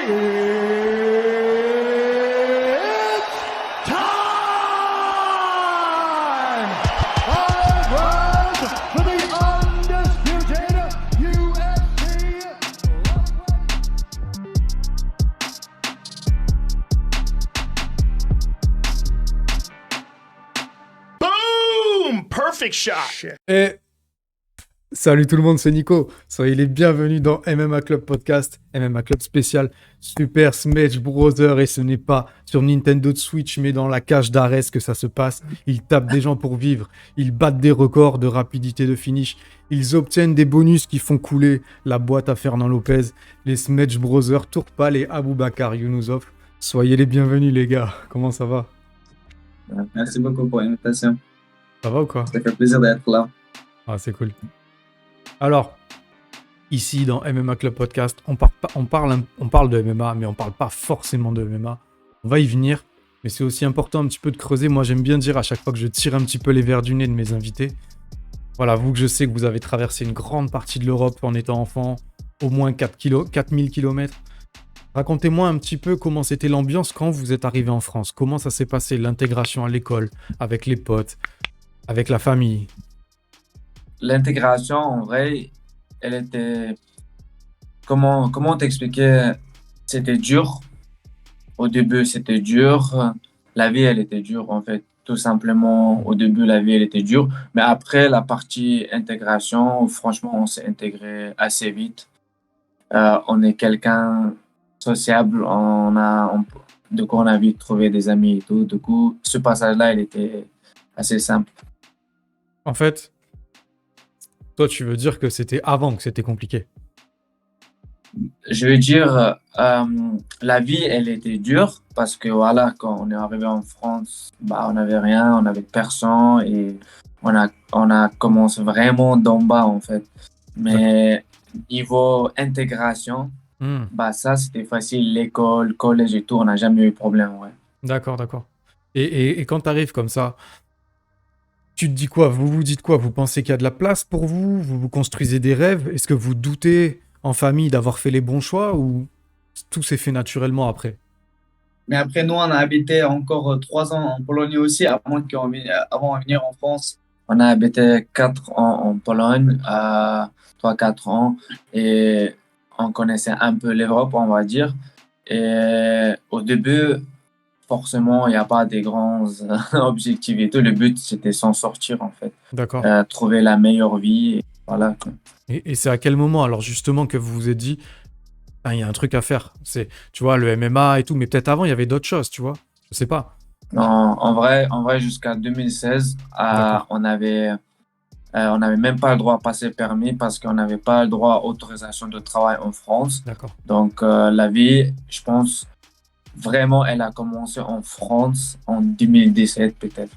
time! Five rounds for the undisputed UFC. Boom! Perfect shot. Et salut tout le monde, c'est Nico. Soyez les bienvenus dans MMA Club Podcast, MMA Club spécial Super Smash Bros. Et ce n'est pas sur Nintendo Switch, mais dans la cage d'Ares que ça se passe. Ils tapent des gens pour vivre, ils battent des records de rapidité de finish, ils obtiennent des bonus qui font couler la boîte à Fernand Lopez, les Smash Brothers Tourpal et Aboubakar Younusov. Soyez les bienvenus les gars, comment ça va? Merci beaucoup pour l'invitation. Ça va ou quoi? Ça fait plaisir d'être là. Ah, c'est cool. Alors, ici dans MMA Club Podcast, on parle de MMA, mais on parle pas forcément de MMA. On va y venir, mais c'est aussi important un petit peu de creuser. Moi, j'aime bien dire à chaque fois que je tire un petit peu les verres du nez de mes invités. Voilà, vous que je sais que vous avez traversé une grande partie de l'Europe en étant enfant, au moins 4000 km. Racontez-moi un petit peu comment c'était l'ambiance quand vous êtes arrivé en France. Comment ça s'est passé, l'intégration à l'école, avec les potes, avec la famille. L'intégration, en vrai, elle était... Comment t'expliquer? C'était dur. Au début, c'était dur. La vie, elle était dure, en fait. Tout simplement, au début, la vie, elle était dure. Mais après, la partie intégration, franchement, on s'est intégré assez vite. On est quelqu'un sociable. Du coup, on a vite trouvé des amis et tout. Du coup, ce passage-là, il était assez simple. En fait, toi, tu veux dire que c'était avant que c'était compliqué? Je veux dire, la vie, elle était dure parce que voilà, quand on est arrivé en France, bah, on n'avait rien, on n'avait personne et on a commencé vraiment d'en bas en fait. Mais niveau intégration, bah, ça c'était facile, l'école, collège et tout, on n'a jamais eu de problème. Ouais. D'accord. Et quand tu arrives comme ça, tu te dis quoi? Vous vous dites quoi? Vous pensez qu'il y a de la place pour vous? Vous vous construisez des rêves? Est-ce que vous doutez en famille d'avoir fait les bons choix ou tout s'est fait naturellement après? Mais après, nous, on a habité encore 3 ans en Pologne aussi, avant de venir en France. On a habité 4 ans en Pologne, 3-4 ans, et on connaissait un peu l'Europe, on va dire. Et au début, forcément, il n'y a pas des grands objectifs et tout. Le but, c'était s'en sortir, en fait. D'accord. Trouver la meilleure vie, et voilà, quoi. Et c'est à quel moment, alors justement, que vous vous êtes dit, il y a un truc à faire? C'est, tu vois, le MMA et tout, mais peut-être avant, il y avait d'autres choses, tu vois? Je sais pas. Non, en vrai, jusqu'à 2016, on n'avait même pas le droit à passer permis parce qu'on n'avait pas le droit à autorisation de travail en France. D'accord. Donc, la vie, je pense, vraiment, elle a commencé en France en 2017 peut-être.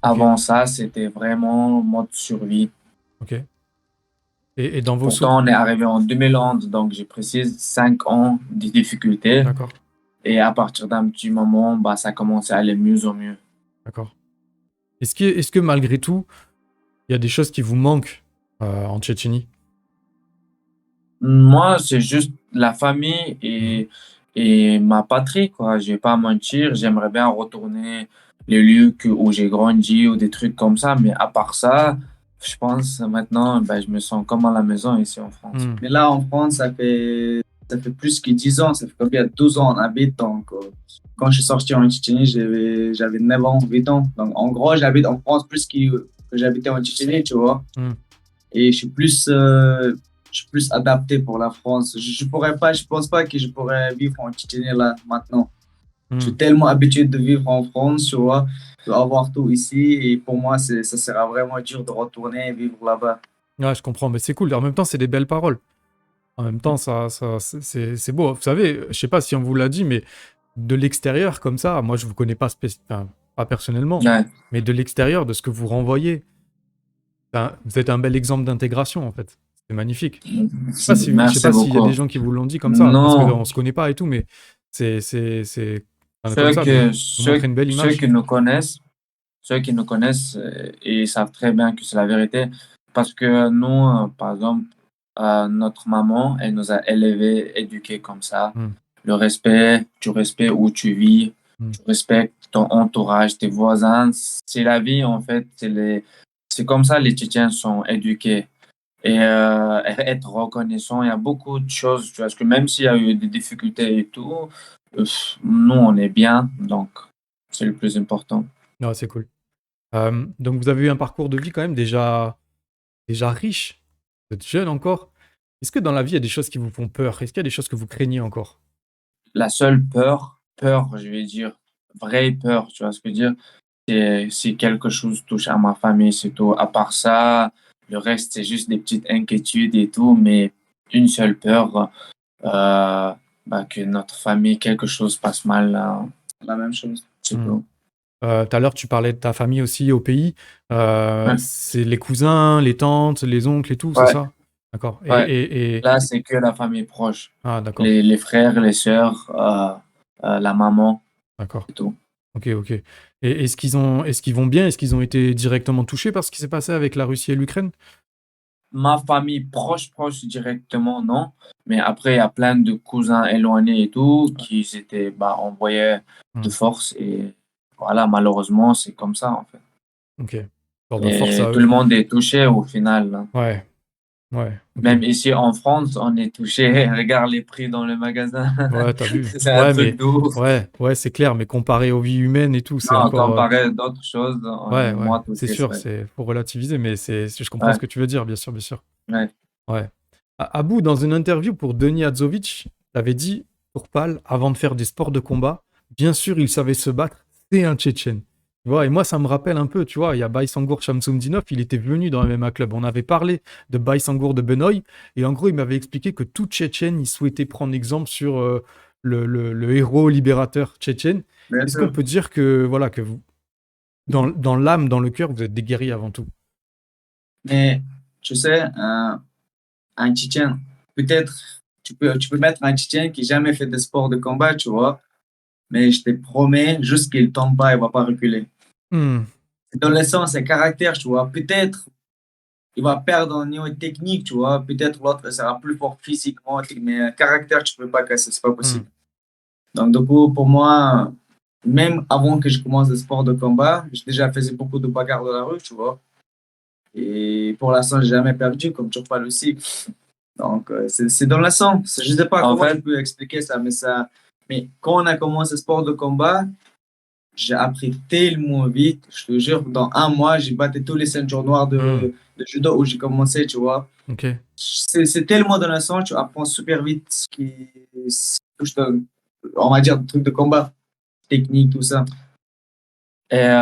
Avant ça, c'était vraiment mode survie. Ok. Et dans vos Pourtant, on est arrivé en 2011, donc je précise 5 ans de difficultés. D'accord. Et à partir d'un petit moment, bah, ça commençait à aller mieux en mieux. D'accord. Est-ce que malgré tout, il y a des choses qui vous manquent en Tchétchénie? Moi, c'est juste la famille et ma patrie, quoi. Je vais pas mentir, j'aimerais bien retourner les lieux où j'ai grandi ou des trucs comme ça, mais à part ça, je pense maintenant, ben, je me sens comme à la maison ici en France. Mais là, en France, ça fait plus que 10 ans, ça fait combien? 12 ans on habite. Donc, quand je suis sorti en Tchétchénie, j'avais 9 ans, 8 ans. Donc, en gros, j'habite en France plus que j'habitais en Tchétchénie, tu vois. Et je suis plus adapté pour la France. Je pense pas que je pourrais vivre en Tchétchénie là, maintenant. Je suis tellement habitué de vivre en France, tu vois, d'avoir tout ici. Et pour moi, ça sera vraiment dur de retourner et vivre là-bas. Ouais, je comprends, mais c'est cool. En même temps, c'est des belles paroles. En même temps, c'est beau. Vous savez, je sais pas si on vous l'a dit, mais de l'extérieur, comme ça, moi, je vous connais pas, pas personnellement, mais de l'extérieur, de ce que vous renvoyez, vous êtes un bel exemple d'intégration, en fait. C'est magnifique. Je sais pas s'il y a des gens qui vous l'ont dit comme ça, parce qu'on se connaît pas et tout, mais c'est ceux qui nous connaissent, ils savent très bien que c'est la vérité. Parce que nous, par exemple, notre maman, elle nous a élevés, éduqués comme ça. tu respectes où tu vis, Mm. tu respectes ton entourage, tes voisins. C'est la vie, en fait. C'est comme ça les Tchétchènes sont éduqués. Et être reconnaissant, il y a beaucoup de choses, tu vois, parce que même s'il y a eu des difficultés et tout, nous, on est bien, donc c'est le plus important. Non, c'est cool. Donc, vous avez eu un parcours de vie quand même déjà riche. Vous êtes jeune encore. Est-ce que dans la vie, il y a des choses qui vous font peur? Est-ce qu'il y a des choses que vous craignez encore? La seule peur, je vais dire, vraie peur, tu vois ce que je veux dire, c'est si quelque chose touche à ma famille, c'est tout. À part ça, le reste, c'est juste des petites inquiétudes et tout, mais une seule peur, que notre famille, quelque chose passe mal, La même chose. c'est Mm. tout. Tout à l'heure, tu parlais de ta famille aussi au pays. Ouais. C'est les cousins, les tantes, les oncles et tout, c'est Ouais. ça? D'accord. Ouais. Et... Là, c'est que la famille proche. Ah, d'accord. Les frères, les sœurs, la maman, D'accord. c'est tout. Ok, ok. Et est-ce qu'ils vont bien? Est-ce qu'ils ont été directement touchés par ce qui s'est passé avec la Russie et l'Ukraine? Ma famille proche directement, non. Mais après, il y a plein de cousins éloignés et tout qui étaient envoyés de force. Et voilà, malheureusement, c'est comme ça, en fait. Ok. Bon, bah, force Et à tout eux. le monde est touché au final, hein. Ouais. Ouais. Ok. Même ici en France, on est touché. Regarde les prix dans le magasin. Ouais, t'as vu. C'est un Ouais, truc mais de ouf. ouais, c'est clair. Mais comparé aux vies humaines et tout, c'est Non, encore. comparé à d'autres choses, on Ouais, est ouais. moins C'est touché, sûr. c'est vrai. Faut relativiser, mais je comprends Ouais. ce que tu veux dire, bien sûr, bien sûr. Ouais. Ouais. Abou, dans une interview pour Denis Hadzovic, t'avais dit pour Pal, avant de faire des sports de combat, bien sûr, il savait se battre, c'est un Tchétchène. Tu vois, et moi, ça me rappelle un peu, tu vois, il y a Baysangour Shamsundinov, il était venu dans le MMA Club. On avait parlé de Baysangour de Benoît, et en gros, il m'avait expliqué que tout Tchétchène, il souhaitait prendre exemple sur le héros libérateur tchétchène. Bien Est-ce sûr. qu'on peut dire que, voilà, que vous, dans l'âme, dans le cœur, vous êtes des guerriers avant tout? Mais tu sais, un Tchétchène, peut-être, tu peux mettre un Tchétchène qui n'a jamais fait de sport de combat, tu vois, mais je te promets, juste qu'il ne tombe pas, il ne va pas reculer. Hmm. Dans le sens, c'est caractère, tu vois. Peut-être il va perdre au niveau technique, tu vois. Peut-être l'autre sera plus fort physiquement, mais caractère, tu ne peux pas casser, c'est pas possible. Donc, du coup, pour moi, même avant que je commence le sport de combat, j'ai déjà fait beaucoup de bagarres dans la rue, tu vois. Et pour l'instant, j'ai jamais perdu, comme tu parles aussi. Donc, c'est dans le sang. Je ne sais pas En comment fait- je peux expliquer ça, mais quand on a commencé le sport de combat, j'ai appris tellement vite. Je te jure, dans un mois, j'ai battu tous les ceintures noires de judo où j'ai commencé, tu vois. Ok. C'est tellement dans le sang, tu apprends super vite ce qui touche, on va dire, des trucs de combat, technique, tout ça. Et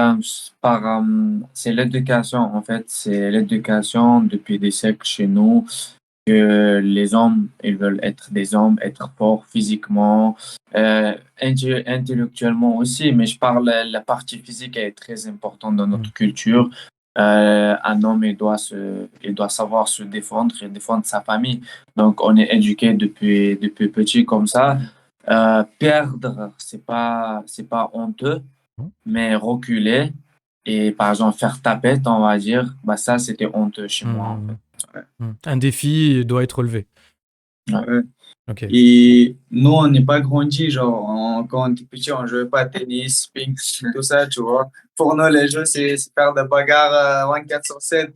c'est l'éducation, en fait. C'est l'éducation depuis des siècles chez nous que les hommes, ils veulent être des hommes, être forts physiquement, intellectuellement aussi. Mais je parle, la partie physique est très importante dans notre culture. Un homme, il doit savoir se défendre et défendre sa famille. Donc, on est éduqué depuis petit comme ça. Perdre, c'est pas honteux, mais reculer et par exemple faire tapette, on va dire, ça c'était honteux chez moi, en fait. Un défi doit être relevé. Ouais. Ok. Et nous, on n'est pas grandi, genre, quand on était petit, on ne jouait pas à tennis, ping, tout ça, tu vois. Pour nous, les jeux, c'est faire des bagarres 24/7.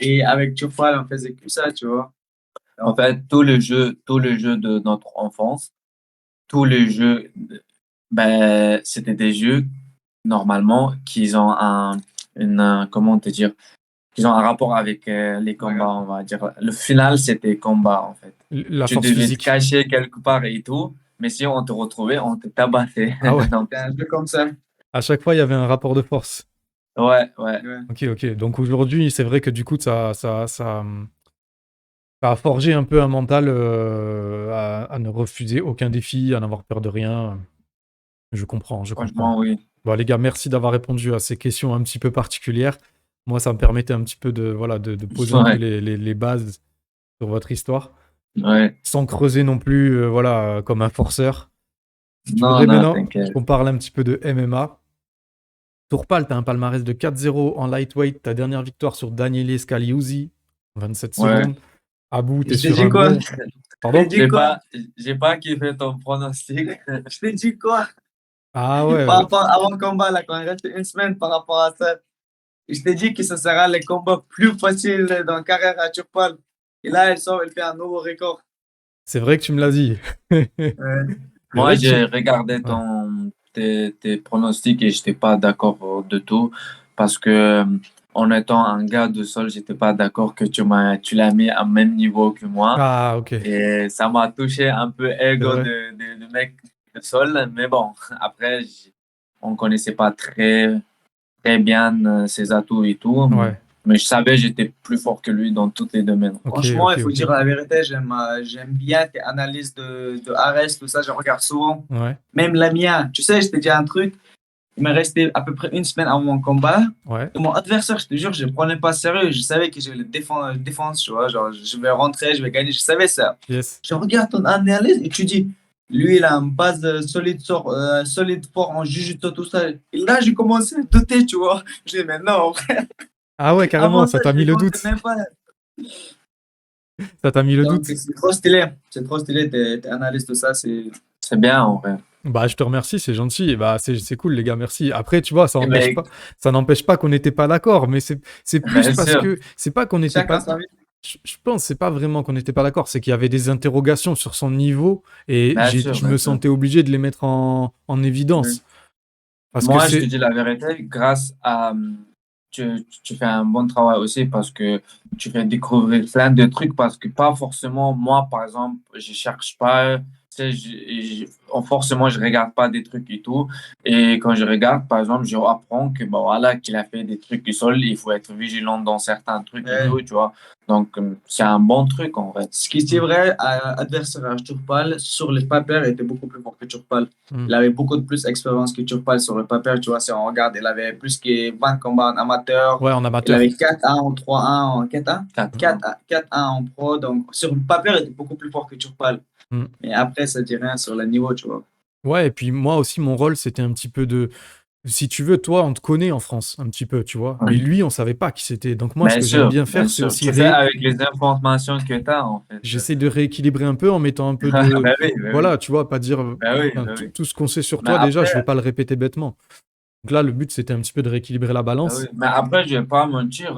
Et avec Tchoufal, on faisait que ça, tu vois. En fait, tous les jeux de notre enfance, tous les jeux, c'était des jeux, normalement, qui ont comment te dire, qui ont un rapport avec les combats, on va dire. Le final, c'était combat, en fait. La Tu force devais physique. te cacher quelque part et tout, mais si on te retrouvait, on te tabassait. Ah ouais. Donc, C'est un jeu comme ça. À chaque fois, il y avait un rapport de force. ouais. Ok, ok. Donc aujourd'hui, c'est vrai que du coup, ça a forgé un peu un mental à ne refuser aucun défi, à n'avoir peur de rien. Je comprends. Franchement, oui. Bon, les gars, merci d'avoir répondu à ces questions un petit peu particulières. Moi, ça me permettait un petit peu de poser un peu les bases sur votre histoire, Ouais. sans creuser non plus, comme un forceur. Tu Non, voudrais maintenant t'inquiète. qu'on parle un petit peu de MMA. Tourpal, tu as un palmarès de 4-0 en lightweight. Ta dernière victoire sur Daniele Scaliuzzi, 27 Ouais. secondes. Abou, tu es Je sur dis un quoi? bon... Pardon? J'ai quoi? J'ai pas kiffé ton pronostic. Je t'ai dit quoi? Ah ouais. Par rapport avant le combat, là, quand il reste une semaine par rapport à ça. Je t'ai dit que ce sera le combat plus facile dans la carrière à Turpal. Et là, elle fait un nouveau record. C'est vrai que tu me l'as dit. Le Moi, vrai que j'ai tu- regardé tes pronostics et j'étais pas d'accord de tout parce que en étant un gars de sol, j'étais pas d'accord que tu l'as mis à même niveau que moi Ah, ok. et ça m'a touché un peu ego vrai. de mec de sol. Mais bon, après, on connaissait pas très bien ses atouts et tout. Ouais. Mais je savais que j'étais plus fort que lui dans tous les domaines. Ok, Franchement, ok, il faut ok. dire la vérité, j'aime bien tes analyses de Ares, tout ça, je regarde souvent. Ouais, Même la mienne. Tu sais, je t'ai dit un truc, il m'est resté à peu près une semaine avant mon combat. ouais. Et mon adversaire, je te jure, je ne le prenais pas sérieux. Je savais que je le défense, tu vois. Genre, je vais rentrer, je vais gagner. Je savais ça. Yes. Je regarde ton analyse et tu dis, lui, il a une base solide, fort en jujutsu, tout ça. Et là, j'ai commencé à douter, tu vois. Je dis, mais non, Ah ouais, carrément, avant ça ça, t'a je mis ne le comptais doute. même pas. Ça t'a mis le Donc, doute. c'est trop stylé. C'est trop stylé, tes analyses, tout ça. C'est bien en vrai. Bah, je te remercie, c'est gentil. Et bah, c'est cool, les gars, merci. Après, tu vois, Eh ben, ça n'empêche pas qu'on n'était pas d'accord, mais c'est plus bien parce sûr. que c'est pas qu'on n'était Chacun pas. sa vie. Je pense c'est pas vraiment qu'on n'était pas d'accord, c'est qu'il y avait des interrogations sur son niveau et Bien sûr, je bien me sûr. sentais obligé de les mettre en évidence. Parce que Moi, je te c'est. dis la vérité, grâce à... tu fais un bon travail aussi parce que tu fais découvrir plein de trucs parce que pas forcément, moi, par exemple, je cherche pas, tu sais, forcément, je regarde pas des trucs et tout. Et quand je regarde, par exemple, je apprends que, bah, voilà, qu'il a fait des trucs du sol, il faut être vigilant dans certains trucs et Ouais. tout, tu vois. Donc, c'est un bon truc, en fait. Ce qui est vrai, adversaire à Turpal, sur les papers, était beaucoup plus fort que Turpal. Mm. Il avait beaucoup de plus d'expérience que Turpal sur le papier. Tu vois, si on regarde, il avait plus que 20 combats en amateur. Ouais, en Il amateur. avait 4-1 ou 3-1 en 4-1. 4. 4-1 en pro. Donc, sur le papier, il était beaucoup plus fort que Turpal. Mm. Mais après, ça dit rien sur le niveau, tu vois. Ouais, et puis moi aussi, mon rôle, c'était un petit peu de. Si tu veux, toi, on te connaît en France, un petit peu, tu vois. Ouais. Mais lui, on savait pas qui c'était. Donc moi, ce Bien que j'aime sûr, bien bien faire, c'est sûr. aussi. Tu fais avec les informations que tu as, en fait. J'essaie de rééquilibrer un peu en mettant un peu de. Bah oui, bah oui. Voilà, tu vois, pas dire. Bah oui, Enfin, bah oui. tout ce qu'on sait sur Mais toi, déjà, je après, vais pas le répéter bêtement. Donc là, le but, c'était un petit peu de rééquilibrer la bah balance. oui. Mais après, je vais pas mentir,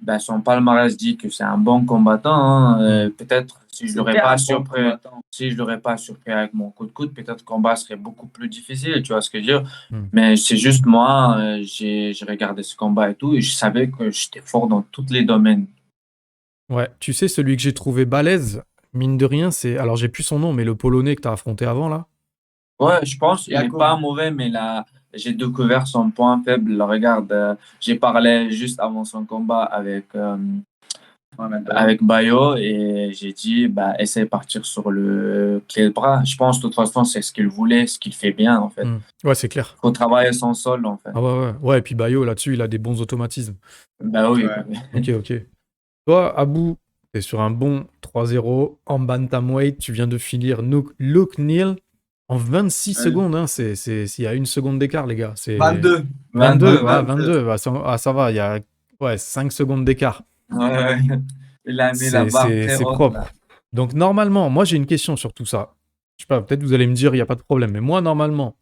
ben, son palmarès dit que c'est un bon combattant. Hein. Peut-être si je l'aurais C'était pas un bon surpris, combattant. si je l'aurais pas surpris avec mon coup de coude, peut-être le combat serait beaucoup plus difficile, tu vois ce que je veux dire. Mm. Mais c'est juste moi, j'ai regardé ce combat et tout, et je savais que j'étais fort dans tous les domaines. Ouais, tu sais, celui que j'ai trouvé balèze, mine de rien, c'est. Alors, j'ai plus son nom, mais le Polonais que t'as affronté avant, là. Ouais, je pense qu'il n'est Yacoub. pas mauvais, mais là, j'ai découvert son point faible. Regarde, j'ai parlé juste avant son combat avec Bayo et j'ai dit, bah, essaie de partir sur le clé de bras. Je pense, de toute façon, c'est ce qu'il voulait, ce qu'il fait bien, en fait. Mm. Ouais, c'est clair. Faut travailler son sol, en fait. Ah ouais, ouais. Ouais, et puis Bayo, là-dessus, il a des bons automatismes. Bah oui. Ouais. Ok, ok. Toi, Abou, t'es sur un bon 3-0 en bantamweight. Tu viens de finir Luke Neal en 26 Ouais. secondes. Hein. Il y a une seconde d'écart, les gars. C'est 22. 22, 22, ouais, 22. Bah, ça va, il y a 5 secondes d'écart. Ouais. Il a mis la barre très C'est haute, propre. là. Donc, normalement, moi, j'ai une question sur tout ça. Je sais pas, peut-être vous allez me dire, il n'y a pas de problème. Mais moi, normalement,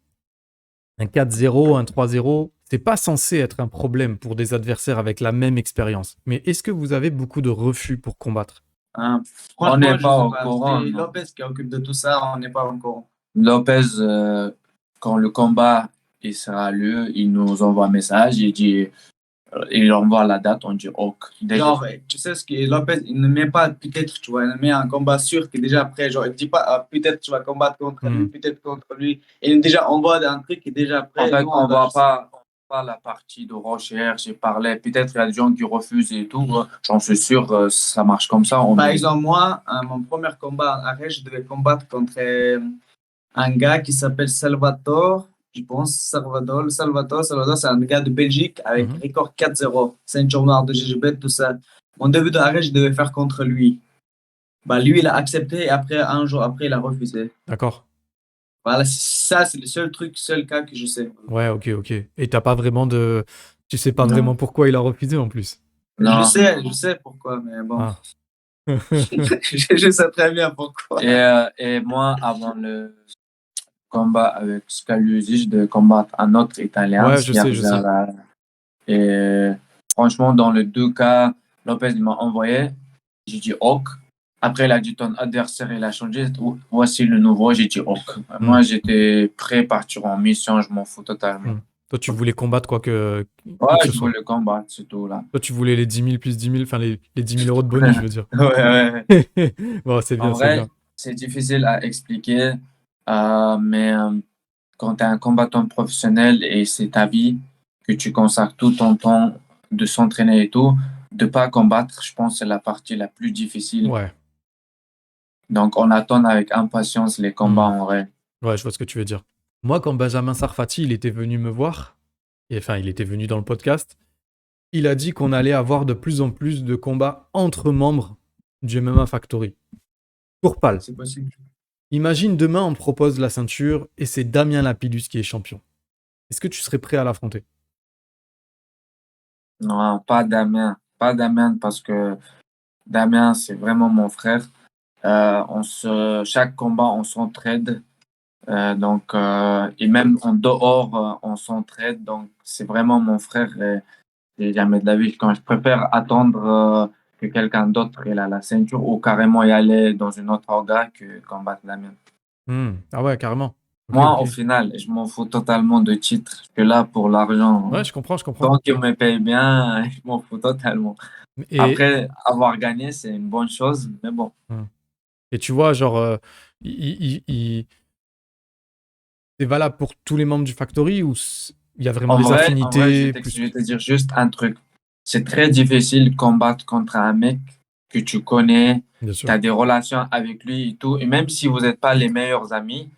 un 4-0, un 3-0, c'est pas censé être un problème pour des adversaires avec la même expérience. Mais est-ce que vous avez beaucoup de refus pour combattre? Hein. On Franchement, n'est je pas sais au pas. courant, C'est non. Lopez qui occupe de tout ça, on n'est pas au courant. Lopez, quand le combat il sera lieu, il nous envoie un message, il dit, il envoie la date, on dit ok. Déjà, Genre, tu sais ce que Lopez, il ne met pas peut-être, tu vois, il met un combat sûr qui est déjà prêt. Genre, il ne dit pas peut-être tu vas combattre contre lui, peut-être contre lui. Il déjà envoie un truc qui est déjà prêt. en fait, Nous, on doit voit pas la partie de recherche et parler. Peut-être il y a des gens qui refusent et tout. J'en suis sûr, ça marche comme ça. Par exemple, moi, mon premier combat en arrêt, je devais combattre contre un gars qui s'appelle Salvatore. Je pense Salvatore, c'est un gars de Belgique avec Mhm. record 4-0, ceinture noire de GGB, tout ça. Mon début d'arrêt, je devais faire contre lui. Bah, lui, il a accepté et après, un jour après, il a refusé. D'accord. Voilà, ça, c'est le seul cas que je sais. Ouais, ok, ok. Et t'as pas vraiment de. Tu sais pas Non. vraiment pourquoi il a refusé en plus. Non. Je sais pourquoi, mais bon. Ah. Je sais très bien pourquoi. Et moi, avant le combat avec Scaluzzi, je devais combattre un autre Italien, Ouais, je sais, je sais. Schiavzara. Et franchement, dans les deux cas, Lopez il m'a envoyé. J'ai dit OK. Après, il a dit ton adversaire, il a changé. Voici le nouveau. J'ai dit OK. Moi, j'étais prêt à partir en mission. Je m'en fous totalement. Toi, tu voulais combattre quoi que Ouais, ce je soit. voulais combattre, c'est tout là. Toi, tu voulais les 10 000 plus 10 000, enfin les 10 000 euros de bonus, je veux dire. Ouais, ouais. Bon, c'est En bien, c'est vrai, bien. c'est difficile à expliquer, mais quand tu es un combattant professionnel et c'est ta vie, que tu consacres tout ton temps de s'entraîner et tout, de pas combattre, je pense que c'est la partie la plus difficile. Ouais. Donc, on attend avec impatience les combats en vrai. Ouais, je vois ce que tu veux dire. Moi, quand Benjamin Sarfati, il était venu me voir, et enfin, il était venu dans le podcast, il a dit qu'on allait avoir de plus en plus de combats entre membres du MMA Factory. Pour Pal. C'est possible. Imagine demain, on propose la ceinture et c'est Damien Lapillus qui est champion. Est-ce que tu serais prêt à l'affronter? Non, pas Damien. Pas Damien parce que Damien, c'est vraiment mon frère. Chaque combat, on s'entraide. Et même en dehors, on s'entraide. Donc, c'est vraiment mon frère. Et jamais de la vie, quand je préfère attendre que quelqu'un d'autre ait la ceinture ou carrément y aller dans une autre orga que combattre la mienne. Ah ouais, carrément. Ok, Moi, ok. au final, je m'en fous totalement de titre. Je suis là pour l'argent. Ouais, je comprends, je comprends. Tant qu'ils me payent bien, je m'en fous totalement. Et, Après, avoir gagné, c'est une bonne chose, mais bon. et tu vois, genre, c'est valable pour tous les membres du Factory ou il y a vraiment des En vrai, affinités plus... je vais te dire juste un truc. C'est très difficile de combattre contre un mec que tu connais, Bien tu sûr. as des relations avec lui et tout. Et même si vous n'êtes pas les meilleurs amis,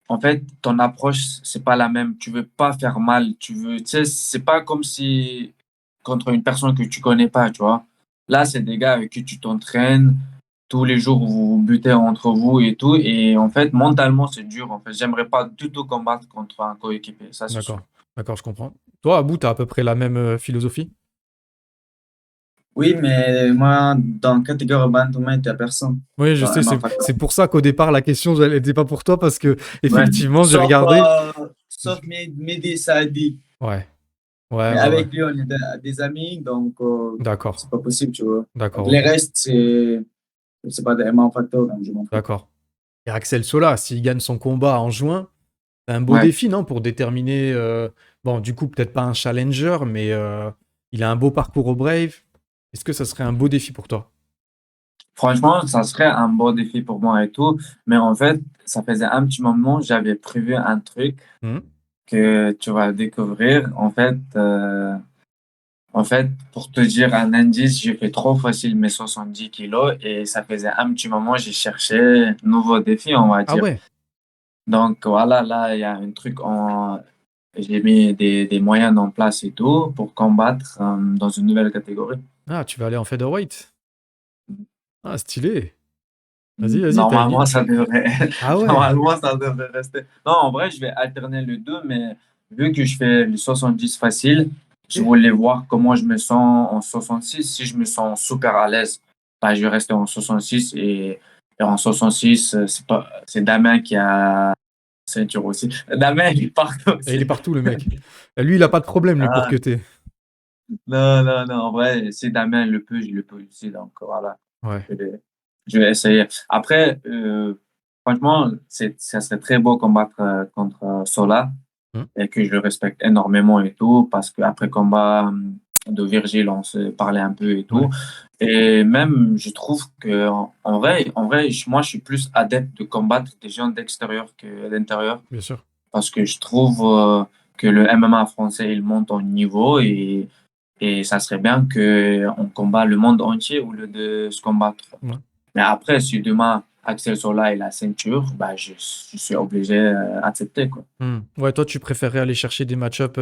en fait, ton approche, c'est pas la même. Tu veux pas faire mal. Tu sais, c'est pas comme si contre une personne que tu connais pas, tu vois. Là, c'est des gars avec qui tu t'entraînes. Tous les jours, vous vous butez entre vous et tout. Et en fait, mentalement, c'est dur. En fait, j'aimerais pas du tout combattre contre un coéquipier. Ça, c'est sûr. D'accord, d'accord, je comprends. Toi, Abou, t'as à peu près la même philosophie? Oui, mais moi, dans la catégorie bantamweight, il n'y a personne. Oui, je Dans sais, MMA c'est Factory. pour ça qu'au départ, la question, elle n'était pas pour toi, parce que, Ouais. effectivement, j'ai regardé. Sauf Mehdi Saadi. Ouais, ouais, Mais ouais, ouais. avec lui, on est des amis, donc D'accord, c'est pas possible, tu vois. d'accord, Donc, les ok. restes, c'est pas des MMA Factory, donc je m'en fous. D'accord. Et Axel Sola, s'il gagne son combat en juin, c'est un beau Ouais. défi, non? Pour déterminer. Bon, du coup, peut-être pas un challenger, mais il a un beau parcours au Brave. Est-ce que ça serait un beau défi pour toi? Franchement, ça serait un beau défi pour moi et tout. Mais en fait, ça faisait un petit moment, j'avais prévu un truc Hmm. que tu vas découvrir. En fait, pour te dire un indice, j'ai fait trop facile mes 70 kilos et ça faisait un petit moment, j'ai cherché un nouveau défi, on va Ah dire. ouais? Donc voilà, là, il y a un truc j'ai mis des moyens en place et tout pour combattre dans une nouvelle catégorie. Ah, tu vas aller en featherweight? Ah, stylé. Vas-y, vas-y, Normalement, ça devrait, Ah ouais? normalement, ça devrait rester. Non, en vrai, je vais alterner les deux, mais vu que je fais le 70 facile, je Ok. voulais voir comment je me sens en 66. Si je me sens super à l'aise, bah, je vais rester en 66 et en 66, c'est Damien qui a ceinture aussi. Damien, il part Et il est aussi. partout, le mec. Lui, il a pas de problème, lui, pour Ah, cutter. non, non, non, en vrai, si Damien le peut, je le peux aussi. Donc voilà. Ouais. Je vais essayer. Après, franchement, ça serait très beau combattre contre Sola Hmm. et que je le respecte énormément et tout, parce qu'après combat de Virgile, on se parlait un peu et tout. Ouais, Et même, je trouve que en vrai, moi, je suis plus adepte de combattre des gens d'extérieur que d'intérieur, bien sûr. parce que je trouve que le MMA français, il monte en niveau et ça serait bien qu'on combat le monde entier au lieu de se combattre. Ouais. Mais après, si demain Axel Sola et la ceinture, bah, je suis obligé d'accepter, quoi. Ouais, toi, tu préférerais aller chercher des match-up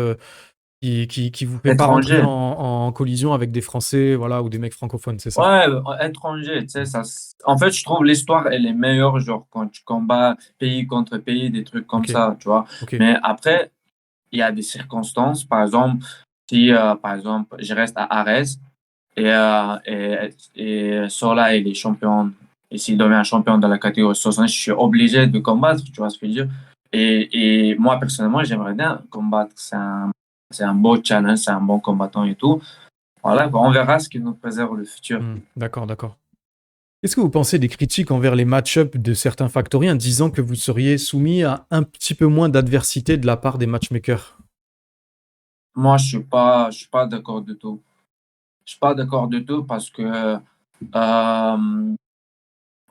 qui vous fait pas rentrer Étranger. en collision avec des Français, voilà, ou des mecs francophones, c'est ça? Ouais, étranger, tu sais, en fait, je trouve l'histoire, elle est meilleure, genre, quand tu combats pays contre pays, des trucs comme Ok, ça, tu vois. ok. Mais après, il y a des circonstances, par exemple, si, par exemple, je reste à Arès Et Sorla, il est champion. Et s'il devient champion de la catégorie 60, je suis obligé de combattre, tu vois ce que je veux dire. Et moi, personnellement, j'aimerais bien combattre. C'est un beau challenge, c'est un bon combattant et tout. Voilà, on verra ce qui nous préserve le futur. D'accord, d'accord. Qu'est-ce que vous pensez des critiques envers les match-ups de certains factoriens disant que vous seriez soumis à un petit peu moins d'adversité de la part des matchmakers? Moi, je suis pas d'accord du tout. Je suis pas d'accord du tout parce que,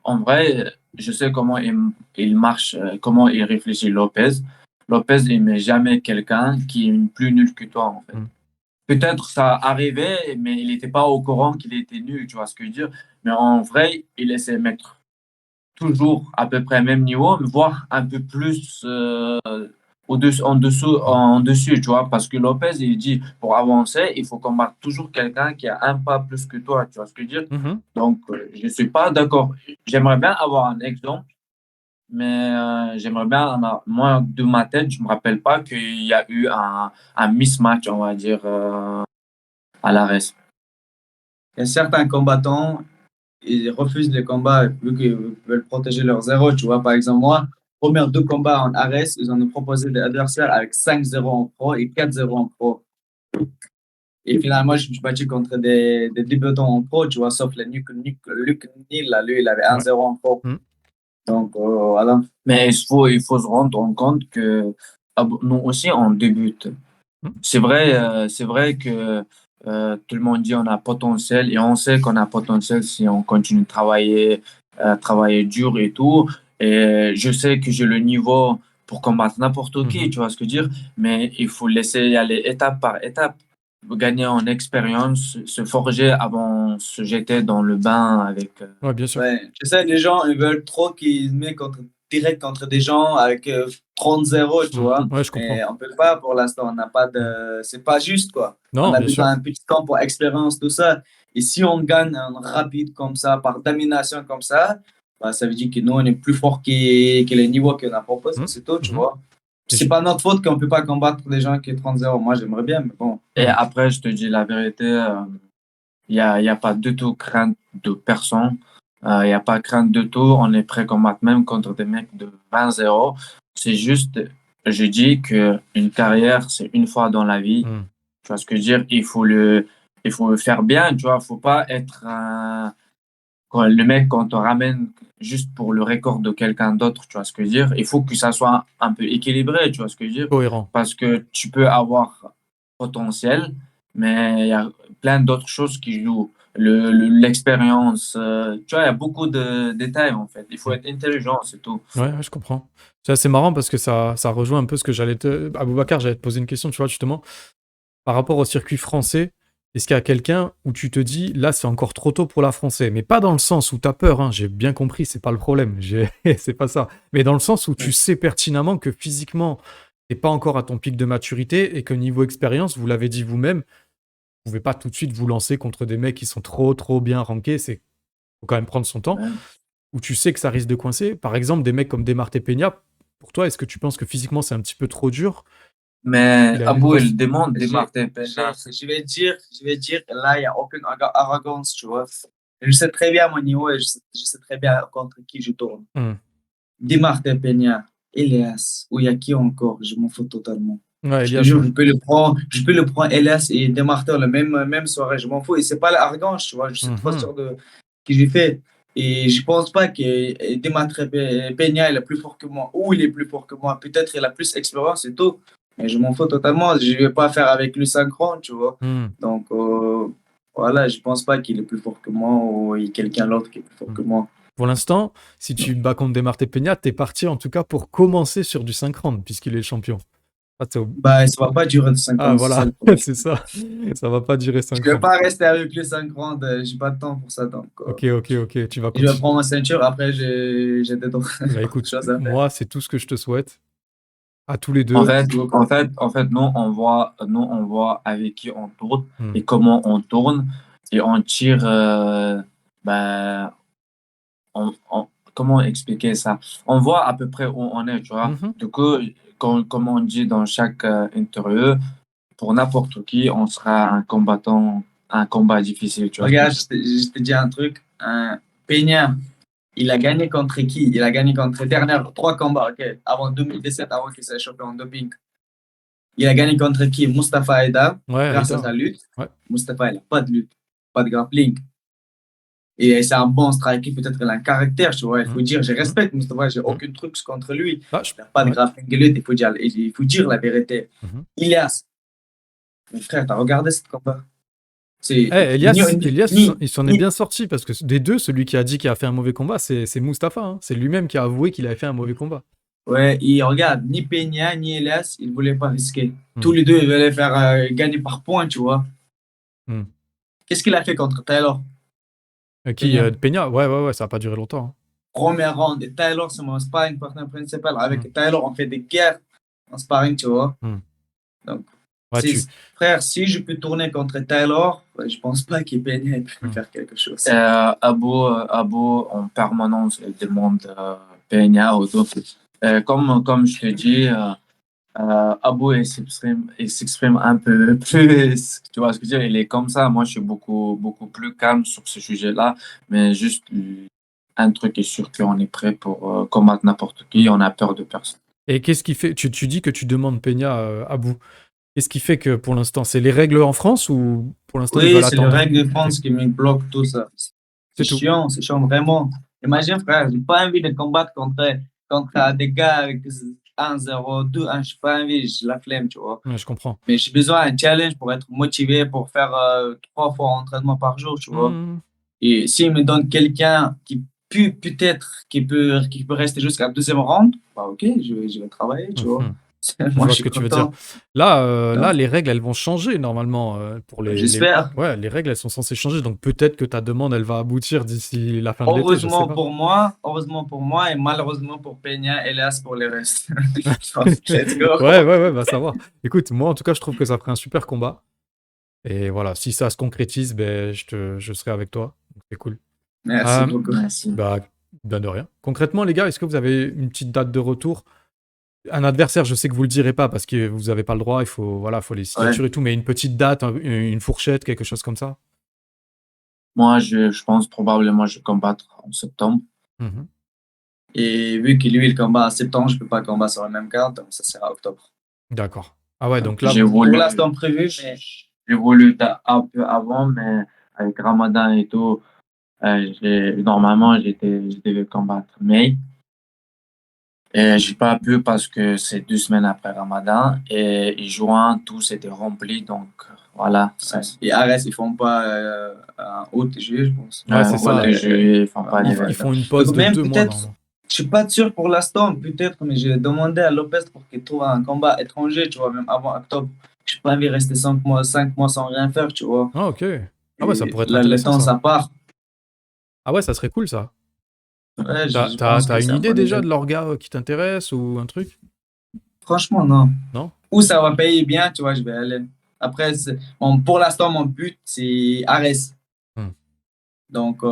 en vrai, je sais comment il marche, comment il réfléchit Lopez. Lopez, il met jamais quelqu'un qui est plus nul que toi, en fait. Peut-être ça arrivait, mais il n'était pas au courant qu'il était nul, tu vois ce que je veux dire. Mais en vrai, il essaie de mettre toujours à peu près même niveau, voire un peu plus en dessus, tu vois, parce que Lopez, il dit, pour avancer, il faut combattre toujours quelqu'un qui a un pas plus que toi, tu vois ce que je veux dire. Donc, je ne suis pas d'accord. J'aimerais bien avoir un exemple, mais j'aimerais bien, moi, de ma tête, je ne me rappelle pas qu'il y a eu un mismatch, on va dire, à l'arrêt. Et certains combattants, ils refusent les combats vu qu'ils veulent protéger leur zéro. Tu vois, par exemple, moi, premiers 2 combats en Ares, ils ont proposé des adversaires avec 5-0 en pro et 4-0 en pro. Et finalement, je me suis battu contre des débutants en pro, tu vois, sauf le Luc Nil, là, lui, il avait 1-0 en pro. Donc, voilà. Mais il faut se rendre compte que nous aussi, on débute. C'est vrai que tout le monde dit on a potentiel et on sait qu'on a potentiel si on continue de travailler dur et tout. Et je sais que j'ai le niveau pour combattre n'importe qui, tu vois ce que je veux dire, mais il faut laisser y aller étape par étape, gagner en expérience, se forger avant de se jeter dans le bain avec. Ouais, bien sûr. Ouais, je sais, les gens, ils veulent trop qu'ils mettent direct contre des gens avec 30-0, tu vois. Ouais, je comprends. Mais on peut pas pour l'instant, on n'a pas de. C'est pas juste, quoi. Non, On a bien besoin sûr. d'un petit temps pour expérience, tout ça. Et si on gagne en rapide comme ça, par domination comme ça, bah, ça veut dire que nous, on est plus fort que les niveaux qu'on a proposés, c'est tout, tu vois. C'est pas notre faute qu'on peut pas combattre des gens qui sont 30-0. Moi, j'aimerais bien, mais bon. Et après, je te dis la vérité, il y a pas du tout crainte de personne. Il n'y a pas crainte de tout. On est prêt à combattre même contre des mecs de 20-0. C'est juste, je dis qu'une carrière, c'est une fois dans la vie. Tu vois ce que je veux dire? Il faut le faire bien, tu vois. Il ne faut pas être le mec qu'on te ramène juste pour le record de quelqu'un d'autre, tu vois ce que je veux dire? Il faut que ça soit un peu équilibré, tu vois ce que je veux dire? Cohérent. Parce que tu peux avoir potentiel, mais il y a plein d'autres choses qui jouent. L'expérience, tu vois, il y a beaucoup de détails en fait. Il faut être intelligent, c'est tout. Ouais, je comprends. C'est assez marrant parce que ça rejoint un peu ce que j'allais te. Aboubacar, j'allais te poser une question, tu vois, justement, par rapport au circuit français. Est-ce qu'il y a quelqu'un où tu te dis, là, c'est encore trop tôt pour la français? Mais pas dans le sens où tu as peur, hein, j'ai bien compris, c'est pas le problème. C'est pas ça. Mais dans le sens où tu sais pertinemment que physiquement, t'es pas encore à ton pic de maturité et que niveau expérience, vous l'avez dit vous-même, vous pouvez pas tout de suite vous lancer contre des mecs qui sont trop bien rankés. Faut quand même prendre son temps. Où tu sais que ça risque de coincer. Par exemple, des mecs comme Demarte Peña, pour toi, est-ce que tu penses que physiquement c'est un petit peu trop dur? Mais Il a une Abou, grosse- il demande des Je Martin je vais dire, là, il n'y a aucune arrogance, tu vois. Je sais très bien mon niveau et je sais très bien contre qui je tourne. Di Martin Peña, Elias, ou il y a qui encore, je m'en fous totalement. Ouais, Je te Elias, jure, ouais. je peux le prendre Elias et Di Martin la même soirée, je m'en fous. Et c'est pas l'arrogance, tu vois, je suis trop sûr de ce que j'ai fait. Et je pense pas que Di Martin Peña est plus fort que moi, ou il est plus fort que moi. Peut-être il a plus d'expérience et tout. Mais je m'en fous totalement. Je ne vais pas faire avec lui synchrone, tu vois. Donc, voilà, je pense pas qu'il est plus fort que moi ou il y a quelqu'un d'autre qui est plus fort que moi. Pour l'instant, si tu bats contre Demarte Peña, t'es parti en tout cas pour commencer sur du 5 rounds, puisqu'il est champion. Ah, Bah, ça va pas durer de 5 Ah, ans, voilà, ça. c'est ça. Ça va pas durer 5 Je vais rounds. pas rester avec lui 5 rounds, j'ai pas de temps pour ça. Donc, Ok, tu vas je vais continuer. prendre ma ceinture, après j'ai d'autres Bah écoute, choses à faire. moi, c'est tout ce que je te souhaite. À tous les deux. En fait, nous, on voit avec qui on tourne et comment on tourne et on tire, comment expliquer ça? On voit à peu près où on est, tu vois. Du coup, comme on dit dans chaque interview, pour n'importe qui, on sera un combattant un combat difficile, tu vois. Regarde, je te dis un truc. Peña, il a gagné contre qui? Il a gagné contre les derniers 3 combats, ok, avant 2017, avant qu'il s'est chopé en doping. Il a gagné contre qui? Mustafa Aida, Ouais, grâce Rita. à sa lutte. Ouais. Mustafa, il n'a pas de lutte, pas de grappling. Et c'est un bon striker, peut-être qu'il a un caractère, tu vois. Il faut dire, je respecte Mustafa, j'ai aucun truc contre lui. Ah, Il n'a pas de ouais. grappling de lutte, il faut dire la vérité. Mhm. Ilias, mon frère, t'as regardé ce combat? C'est Elias, ni- il s'en est ni- bien sorti parce que des deux, celui qui a dit qu'il a fait un mauvais combat, c'est Mustapha. Hein. C'est lui-même qui a avoué qu'il avait fait un mauvais combat. Ouais, et regarde, ni Peña, ni Elias, ils ne voulaient pas risquer. Hmm. Tous les deux, ils voulaient faire gagner par points, tu vois. Hmm. Qu'est-ce qu'il a fait contre Taylor? Peña. Peña, ouais, ça n'a pas duré longtemps. Hein. Premier round, et Taylor, c'est mon sparring partner principal. Avec Taylor, on fait des guerres en sparring, tu vois. Donc, Ouais, frère, si je peux tourner contre Taylor, je pense pas qu'il Peña peut faire quelque chose. Abo en permanence, il demande Peña ou d'autres. Comme je te dis, Abo il s'exprime un peu plus, tu vois ce que je veux dire, il est comme ça. Moi, je suis beaucoup plus calme sur ce sujet-là, mais juste un truc est sûr qu'on est prêt pour combattre n'importe qui, on a peur de personne. Et qu'est-ce qui fait tu dis que tu demandes Peña à bout. Qu'est-ce qui fait que pour l'instant, c'est les règles en France ou pour l'instant ils Oui, veulent c'est les attendre? règles de France qui me bloquent tout ça. C'est tout. C'est chiant vraiment. Imagine, frère, j'ai pas envie de combattre contre des gars avec 1-0, 2-1, j'ai pas envie, j'ai la flemme, tu vois. Ouais, je comprends. Mais j'ai besoin d'un challenge pour être motivé, pour faire 3 fois entraînement par jour, tu vois. Et s'il me donne quelqu'un qui peut rester jusqu'à 2e round, bah ok, je vais travailler, tu vois. Je Moi, vois je ce suis que tu veux content. dire. Là, les règles, elles vont changer normalement pour les. J'espère. Ouais, les règles, elles sont censées changer. Donc peut-être que ta demande, elle va aboutir d'ici la fin de l'été. Heureusement pour moi et malheureusement pour Peña, hélas pour les restes. Let's go. Ouais, va savoir. Écoute, moi en tout cas, je trouve que ça ferait un super combat. Et voilà, si ça se concrétise, ben, je serai avec toi. C'est cool. Merci beaucoup. Merci. Bah, de rien. Concrètement, les gars, est-ce que vous avez une petite date de retour? Un adversaire, je sais que vous le direz pas parce que vous n'avez pas le droit, faut les signatures et tout, mais une petite date, une fourchette, quelque chose comme ça. Moi, je pense probablement je vais combattre en septembre. Et vu que lui, il combat en septembre, je peux pas combattre sur la même carte, donc ça sera octobre. D'accord. Ah ouais, donc là, pour l'instant prévu, mais j'ai voulu un peu avant, mais avec Ramadan et tout, normalement, je devais combattre mai. Et j'ai pas pu parce que c'est 2 semaines après Ramadan et juin, tout s'était rempli, donc voilà. Et Arès, ils font pas en août et juillet, je pense. Ouais, c'est ça. Ils font pas Ils font une pause Donc, de même 2 mois. peut-être, je suis pas sûr pour l'instant, peut-être, mais j'ai demandé à Lopez pour qu'il trouve un combat étranger, tu vois, même avant octobre. Je n'ai pas envie de rester 5 mois sans rien faire, tu vois. Ah, ok. Ah ouais, ça pourrait être le intéressant. temps, ça part. Ah ouais, ça serait cool, ça. Ouais, T'as une idée déjà de l'orga qui t'intéresse ou un truc? Franchement, non. Non? Ou ça va payer bien, tu vois, je vais aller. Après, pour l'instant, mon but, c'est Arès. Donc,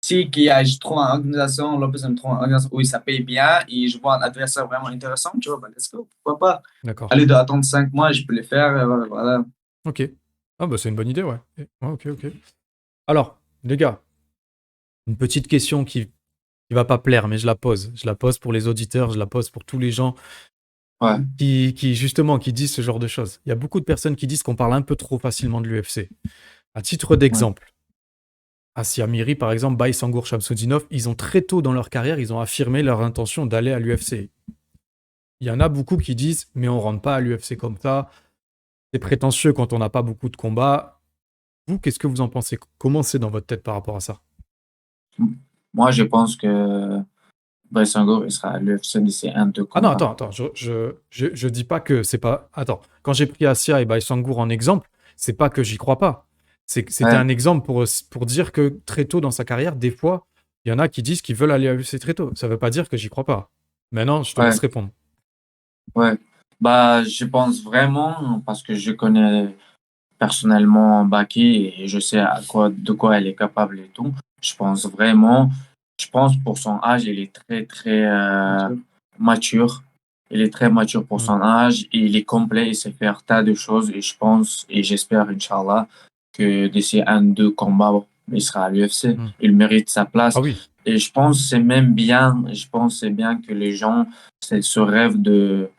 si je trouve une organisation, Lopez me trouve une organisation où ça paye bien et je vois un adversaire vraiment intéressant, tu vois, bah, let's go, pourquoi pas. D'accord. Au lieu d'attendre 5 mois, je peux les faire, voilà. Ok. Ah bah c'est une bonne idée, ouais. Ok. Alors, les gars, une petite question qui va pas plaire, mais je la pose. Je la pose pour les auditeurs, je la pose pour tous les gens qui justement, qui disent ce genre de choses. Il y a beaucoup de personnes qui disent qu'on parle un peu trop facilement de l'UFC. À titre d'exemple, Asia Miri, par exemple, Baysangour Shamsudinov, ils ont très tôt dans leur carrière, ils ont affirmé leur intention d'aller à l'UFC. Il y en a beaucoup qui disent, mais on rentre pas à l'UFC comme ça. C'est prétentieux quand on n'a pas beaucoup de combats. Vous, qu'est-ce que vous en pensez? Comment c'est dans votre tête par rapport à ça? Moi, je pense que Baysangour, il sera à l'UFC d'ici 1-2 combats. Ah non, attends, je dis pas que c'est pas... Attends, quand j'ai pris Asia et Baysangour en exemple, c'est pas que j'y crois pas. C'était un exemple pour dire que très tôt dans sa carrière, des fois, il y en a qui disent qu'ils veulent aller à l'UFC très tôt. Ça veut pas dire que j'y crois pas. Maintenant, je te laisse répondre. Ouais, bah, je pense vraiment, parce que je connais personnellement Baki et je sais de quoi elle est capable et tout. Je pense pour son âge, il est très, très mature. Il est très mature pour son âge, et il est complet, il sait faire tas de choses et je pense et j'espère, Inch'Allah, que d'ici 1-2 combats, il sera à l'UFC. Mm. Il mérite sa place. Ah oui, Et je pense que c'est même bien, je pense que c'est bien que les gens se rêvent de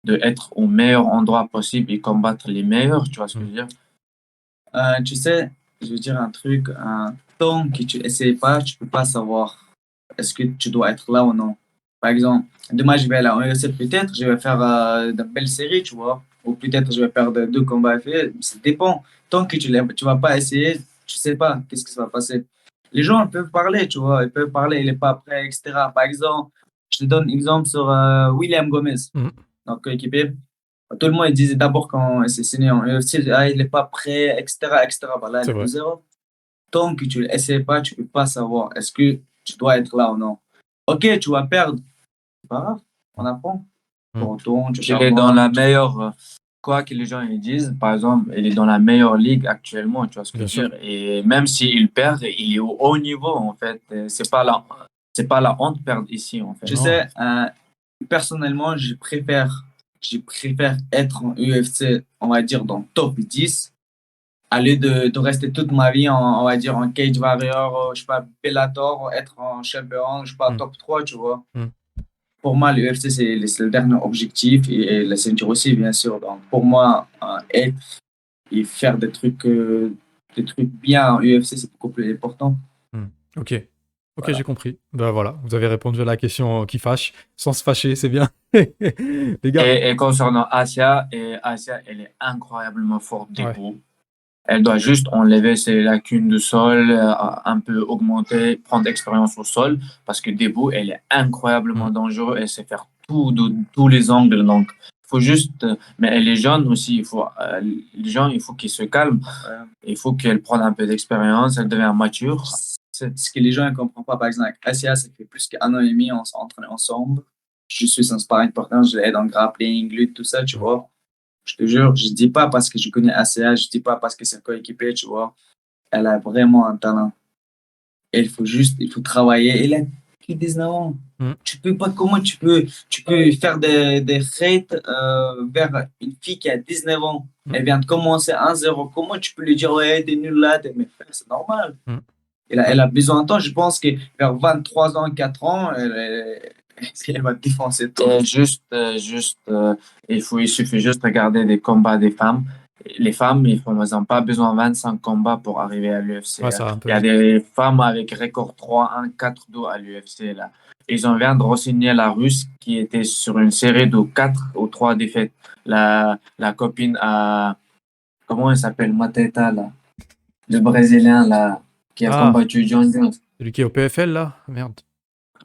être au meilleur endroit possible et combattre les meilleurs, tu vois ce que je veux dire? Tu sais, je veux dire un truc, tant que tu essayes pas, tu peux pas savoir est-ce que tu dois être là ou non. Par exemple, demain je vais aller en UFC, peut-être je vais faire de belles séries, tu vois, ou peut-être je vais faire deux combats faits, ça dépend. Tant que tu vas pas essayer, tu sais pas qu'est-ce qui va passer. Les gens ils peuvent parler, tu vois, ils peuvent parler, il est pas prêt, etc. Par exemple, je te donne un exemple sur William Gomez, Mhm. notre coéquipier. Tout le monde il disait d'abord quand il s'est signé en UFC, ah, il n'est pas prêt, etc., etc. Bah, là, il c'est est vrai. 2-0. Tant que tu ne l'essaies pas, tu ne peux pas savoir est-ce que tu dois être là ou non. Ok, tu vas perdre. C'est pas grave, on apprend. Tu Mm. retournes, tu Il fais est dans moins. la meilleure, quoi que les gens ils disent, par exemple, il est dans la meilleure ligue actuellement, tu vois ce que Bien je veux sûr. dire. Et même s'il perd, il est au haut niveau, en fait. C'est pas la honte de perdre ici, en fait. Je Non. sais, personnellement, je préfère être en UFC, on va dire, dans le top 10, à lieu de rester toute ma vie, on va dire, en Cage Warrior, je sais pas, Bellator, être en champion, je sais pas, Mm. top 3, tu vois. Mm. Pour moi, l'UFC, c'est le dernier objectif et la ceinture aussi, bien sûr. Donc, pour moi, être et faire des trucs bien en UFC, c'est beaucoup plus important. Mm. Ok. Ok, Voilà. j'ai compris. Bah voilà, vous avez répondu à la question qui fâche, sans se fâcher, c'est bien. Les gars, Et concernant Asia, elle est incroyablement forte ouais. debout. Elle doit juste enlever ses lacunes de sol, un peu augmenter, prendre expérience au sol, parce que debout, elle est incroyablement Mm. dangereuse. Elle sait faire tout de tous les angles. Donc, il faut juste. Mais elle est jeune aussi. Les gens, il faut qu'ils se calment. Il faut qu'elle prenne un peu d'expérience. Elle devient mature. C'est ce que les gens ne comprennent pas. Par exemple, avec Asia, ça fait plus qu'un an et demi, on s'entraîne ensemble. Je suis son sparring partner, je l'aide en grappling, lutte, tout ça, tu Mm. vois. Je te jure, je dis pas parce que je connais Asia, je dis pas parce que c'est coéquipier, tu vois. Elle a vraiment un talent. Et il faut travailler. Elle a que 19 ans. Mm. Tu peux pas, comment tu peux faire des rates vers une fille qui a 19 ans. Mm. Elle vient de commencer 1-0. Comment tu peux lui dire, ouais, t'es nul là, mais frère, c'est normal. Mm. Elle a besoin de temps. Je pense que vers 23 ans, 4 ans, elle va défoncer tout. Il suffit juste de regarder des combats des femmes. Les femmes, ils n'ont pas besoin de 25 combats pour arriver à l'UFC. Ouais, ça va un peu Il y a vite. des femmes avec record 3-1, 4-2 à l'UFC. Là. Ils ont vient de re-signer la Russe qui était sur une série de 4 ou 3 défaites. La copine à. Comment elle s'appelle? Mateta, là. Le Brésilien, là, qui a Ah, combattu John Jones. celui qui est au PFL là? Merde.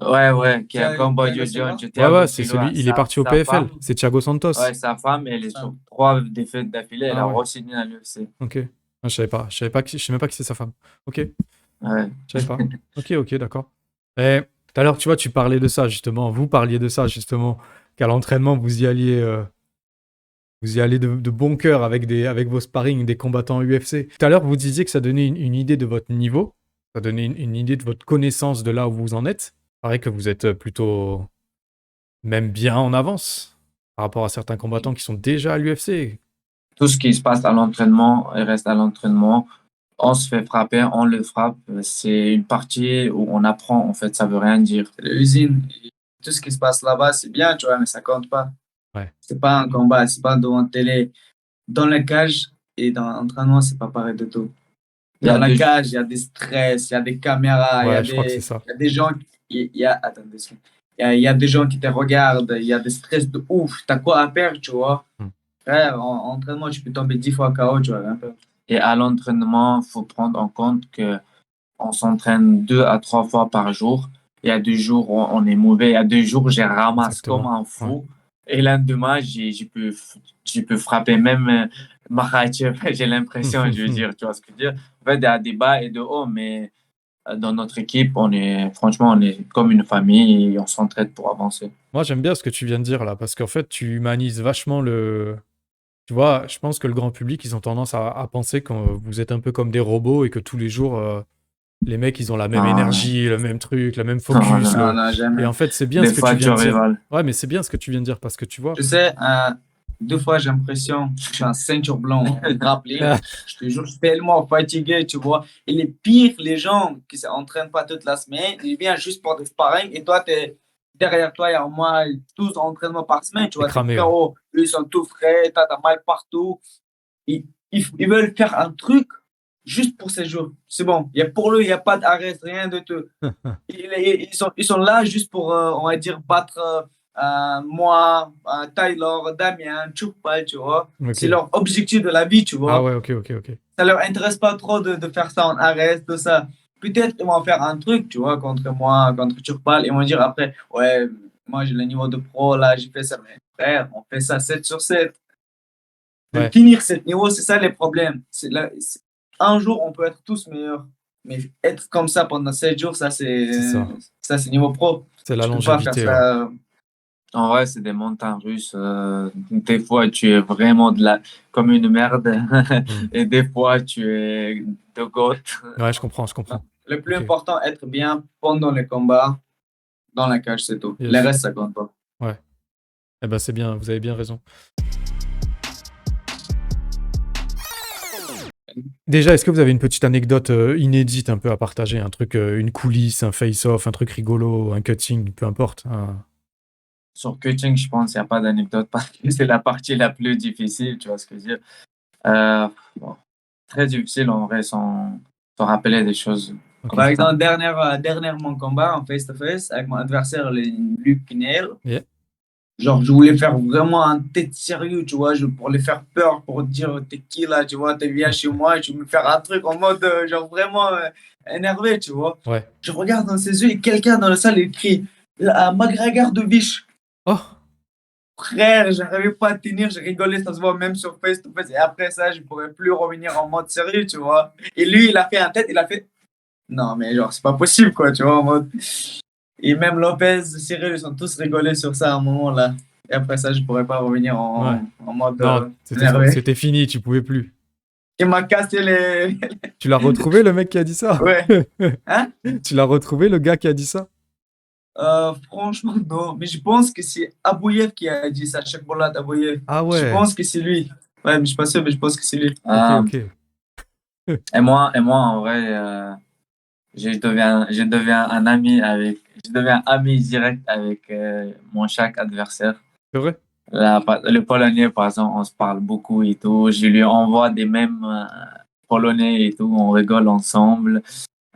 Ouais, qui a Thiago combattu Silva? John Ouais, ouais, Thiago c'est Silva. celui, il est parti au Sa PFL. femme, C'est Thiago Santos. ouais, sa femme, elle est sur 3 défaites d'affilée. Elle Ah a ouais, re-signé à l'UFC. ok. Ah, je savais pas. Je savais pas je sais même pas qui c'est sa femme. Ok, Ouais. je savais pas. Ok, d'accord. Et tout à l'heure, tu vois, tu parlais de ça justement. Vous parliez de ça justement. Qu'à l'entraînement, vous y allez de bon cœur avec vos sparring, des combattants UFC. Tout à l'heure, vous disiez que ça donnait une idée de votre niveau. Ça donnait une idée de votre connaissance de là où vous en êtes. Il paraît que vous êtes plutôt même bien en avance par rapport à certains combattants qui sont déjà à l'UFC. Tout ce qui se passe à l'entraînement, il reste à l'entraînement. On se fait frapper, on le frappe. C'est une partie où on apprend, en fait, ça veut rien dire. C'est l'usine. Tout ce qui se passe là-bas, c'est bien, tu vois, mais ça compte pas. Ouais. C'est pas un combat, c'est pas devant la télé. Dans la cage et dans l'entraînement, c'est pas pareil du tout. Dans la cage, il y a des stress, il y a des caméras, Ouais, je crois que c'est ça. il y a des gens attendez, il y a des gens qui te regardent, il y a des stress de ouf. T'as quoi à perdre, tu vois? Frère, en entraînement, tu peux tomber 10 fois KO, tu vois, rien perdre. Et à l'entraînement, il faut prendre en compte que on s'entraîne 2 à 3 fois par jour. Il y a 2 jours où on est mauvais. Il y a 2 jours où je ramasse Exactement. comme un fou. Et lendemain, je peux frapper même Makhachev. J'ai l'impression, je veux dire, tu vois ce que je veux dire. En fait, il y a des bas et des hauts, mais dans notre équipe, franchement, on est comme une famille et on s'entraide pour avancer. Moi, j'aime bien ce que tu viens de dire là, parce qu'en fait, tu humanises vachement le. Tu vois, je pense que le grand public, ils ont tendance à penser que vous êtes un peu comme des robots et que tous les jours, les mecs, ils ont la même énergie, le même truc, le même focus. Non, jamais. Et en fait, c'est bien Des ce que fois, tu viens de tu dire. rivales. Ouais, mais c'est bien ce que tu viens de dire parce que tu vois. Tu sais, 2 fois, j'ai l'impression, je suis un ceinture blanc en grappling. Ah. Je te jure, je suis tellement fatigué, tu vois. Et les pires, les gens qui ne s'entraînent pas toute la semaine, ils viennent juste pour des sparring et toi, derrière toi, il y a au moins 12 entraînements par semaine, tu vois. T'es cramé, Tes frérots, eux, ils sont tout frais, t'as mal partout. Ils veulent faire un truc juste pour ces jours. C'est bon. Pour eux, il n'y a pas d'arrêt, rien de tout. Ils sont là juste pour, on va dire, battre moi, Tyler, Damien, Chupal, tu vois. Ok. C'est leur objectif de la vie, tu vois. Ah ouais, ok. Ça leur intéresse pas trop de faire ça en arrêt, tout ça. Peut-être ils vont faire un truc, tu vois, contre moi, contre Chupal. Ils vont dire après, ouais, moi j'ai le niveau de pro, là, j'ai fait ça. Mais frère, on fait ça 7 sur 7. De Ouais. finir ce niveau, c'est ça les problèmes. Un jour, on peut être tous meilleurs. Mais être comme ça pendant 7 jours, ça, C'est ça. c'est niveau pro. C'est la Tu peux pas faire longévité. Ouais. ça. En vrai, c'est des montagnes russes. Des fois, tu es vraiment comme une merde. Et des fois, tu es de goth. Ouais, je comprends. Le plus Ok. important, être bien pendant les combats, dans la cage, c'est tout. Yes. Les restes, ça compte pas. Eh ben c'est bien, vous avez bien raison. Déjà, est-ce que vous avez une petite anecdote inédite un peu à partager? Un truc, une coulisse, un face-off, un truc rigolo, un cutting, peu importe. Sur cutting, je pense qu'il n'y a pas d'anecdote parce que c'est la partie la plus difficile, tu vois ce que je veux dire. Bon, très difficile en vrai, sans rappeler des choses. Ok. comme Par ça. exemple, dernièrement combat en face-to-face avec mon adversaire, Luc Pinel. Yeah. Genre, je voulais faire vraiment un tête sérieux, tu vois, pour les faire peur, pour dire t'es qui là, tu vois, t'es viens chez moi, et tu veux me faire un truc en mode, genre vraiment énervé, tu vois. Ouais. Je regarde dans ses yeux et quelqu'un dans la salle, il crie McGregor de biche. Oh, Frère, j'arrivais pas à tenir, j'ai rigolé, ça se voit même sur face to face. Et après ça, je pourrais plus revenir en mode sérieux, tu vois. Et lui, il a fait un tête, il a fait non, mais genre, c'est pas possible, quoi, tu vois, en mode. Et même Lopez, Cyril, ils sont tous rigolés sur ça à un moment là. Et après ça, je pourrais pas revenir Ouais. en mode non, énervé. c'était fini, tu pouvais plus. Il m'a cassé les. Tu l'as retrouvé, le mec qui a dit ça? Ouais. Hein? Tu l'as retrouvé, le gars qui a dit ça? Franchement, non. Mais je pense que c'est Abouyev qui a dit ça, Chekbolat Abouyev. Ah Je ouais. pense que c'est lui. Ouais, mais je suis pas sûr, mais je pense que c'est lui. Ok. Et moi, en vrai, je deviens ami direct avec mon chaque adversaire. C'est vrai? Le Polonais, par exemple, on se parle beaucoup et tout. Je lui envoie des mèmes polonais et tout. On rigole ensemble.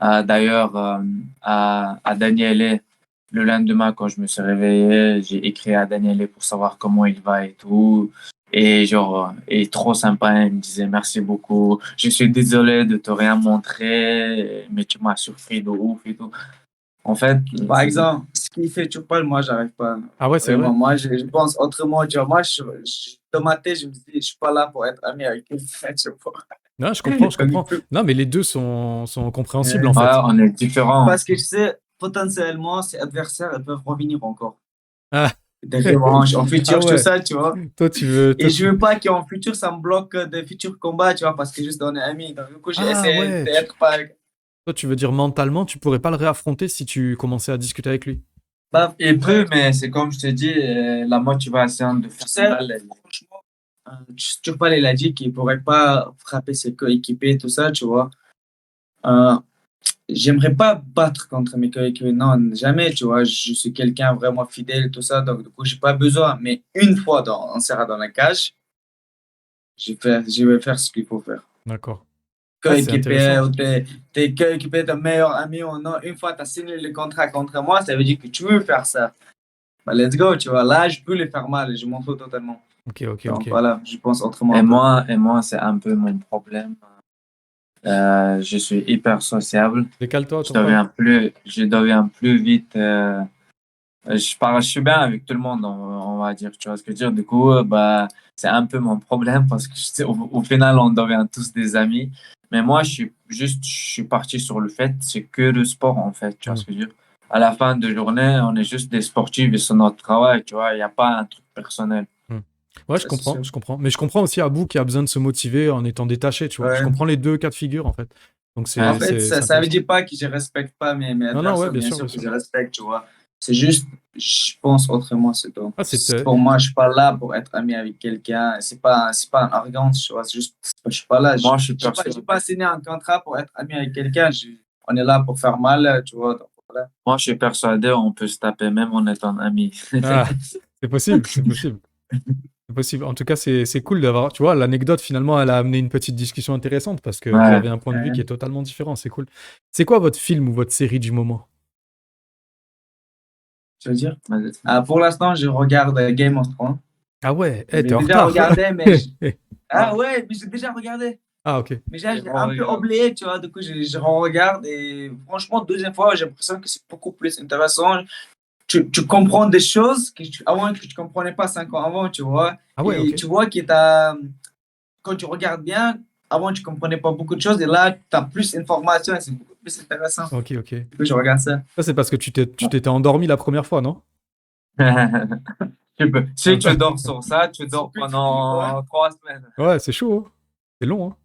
D'ailleurs, à Daniele, le lendemain, quand je me suis réveillé, j'ai écrit à Daniele pour savoir comment il va et tout. Et genre, il est trop sympa. Il me disait merci beaucoup. Je suis désolé de te rien montrer, mais tu m'as surpris de ouf et tout. En fait, Par exemple, ce qu'il fait Chupal, moi, j'arrive pas. Ah ouais, c'est vrai? Vraiment, moi, je pense autrement. Tu vois, moi, dans ma tête, je me dis, je suis pas là pour être ami avec quelqu'un, tu vois. Non, je comprends. Non, mais les deux sont compréhensibles, en fait. ouais, on est différents. Parce que je sais, potentiellement, ces adversaires, ils peuvent revenir encore. Ah. Des revanches en futur, Ah ouais. tout ça, tu vois. Toi, tu veux... Et je veux pas qu'en futur, ça me bloque des futurs combats, tu vois, parce que juste on est amis. Donc, du coup, j'ai essayé d'être pas. Toi, tu veux dire mentalement, tu pourrais pas le réaffronter si tu commençais à discuter avec lui? Bah, Il peut, mais c'est comme je te dis, la motivation de faire ça. Franchement, Chupal, il a dit qu'il pourrait pas frapper ses coéquipiers, tout ça, tu vois. J'aimerais pas battre contre mes coéquipiers, non, jamais, tu vois. Je suis quelqu'un vraiment fidèle, tout ça, donc du coup, j'ai pas besoin. Mais une fois on sera dans la cage, je vais faire ce qu'il faut faire. D'accord. Coéquipier, ou tes coéquipiers, ton meilleur ami ou non, une fois tu as signé le contrat contre moi, ça veut dire que tu veux faire ça. Bah, let's go, tu vois. Là, je peux les faire mal, je m'en fous totalement. Ok. Donc voilà, je pense autrement. Et moi, c'est un peu mon problème. Je suis hyper sociable. Décale-toi, Je deviens plus vite. Je suis bien avec tout le monde, on va dire. Tu vois ce que je veux dire? Du coup, c'est un peu mon problème parce que au final, on devient tous des amis. Mais moi, je suis parti sur le fait, c'est que le sport, en fait. Tu vois ce que je veux dire? À la fin de journée, on est juste des sportifs et c'est notre travail, tu vois. Il n'y a pas un truc personnel. Ouais, je comprends. Mais je comprends aussi Abou qui a besoin de se motiver en étant détaché, tu vois. Ouais. Je comprends les deux cas de figure, en fait. Donc En fait, ça veut dire pas que je respecte pas mes adversaires, ouais, bien sûr que je respecte, tu vois. C'est juste, je pense autrement, c'est tout. Ah, c'est Pour moi, je suis pas là pour être ami avec quelqu'un. C'est pas une arrogance, tu vois. C'est juste, je suis pas là. Moi, je suis J'ai pas, persuadé. j'ai pas signé un contrat pour être ami avec quelqu'un. On est là pour faire mal, tu vois. Donc, voilà. Moi, je suis persuadé, on peut se taper même en étant amis. Ah, c'est possible, c'est possible. C'est possible. En tout cas, c'est cool d'avoir. Tu vois, l'anecdote, finalement, elle a amené une petite discussion intéressante parce que vous Ouais. avez un point de vue qui est totalement différent. C'est cool. C'est quoi votre film ou votre série du moment? Tu veux dire? Vas-y. Pour l'instant, je regarde Game of Thrones. Ah ouais, J'ai t'es en déjà retard. regardé, mais ah ouais, mais j'ai déjà regardé. Ah, ok. Mais j'ai Et un peu regarde. oublié, tu vois. Du coup, je regarde et franchement, deuxième fois, j'ai l'impression que c'est beaucoup plus intéressant. Tu comprends des choses avant que tu comprenais pas 5 ans avant, tu vois. Ah ouais, Et ok. tu vois quand tu regardes bien, avant tu comprenais pas beaucoup de choses et là tu as plus d'informations et c'est beaucoup plus intéressant. Ok, ok. Du coup, je regarde ça. Ça, c'est parce que tu t'étais endormi la première fois, non? Si tu dors sur ça, tu dors plus pendant 3 semaines. Ouais, c'est chaud, hein. C'est long, hein.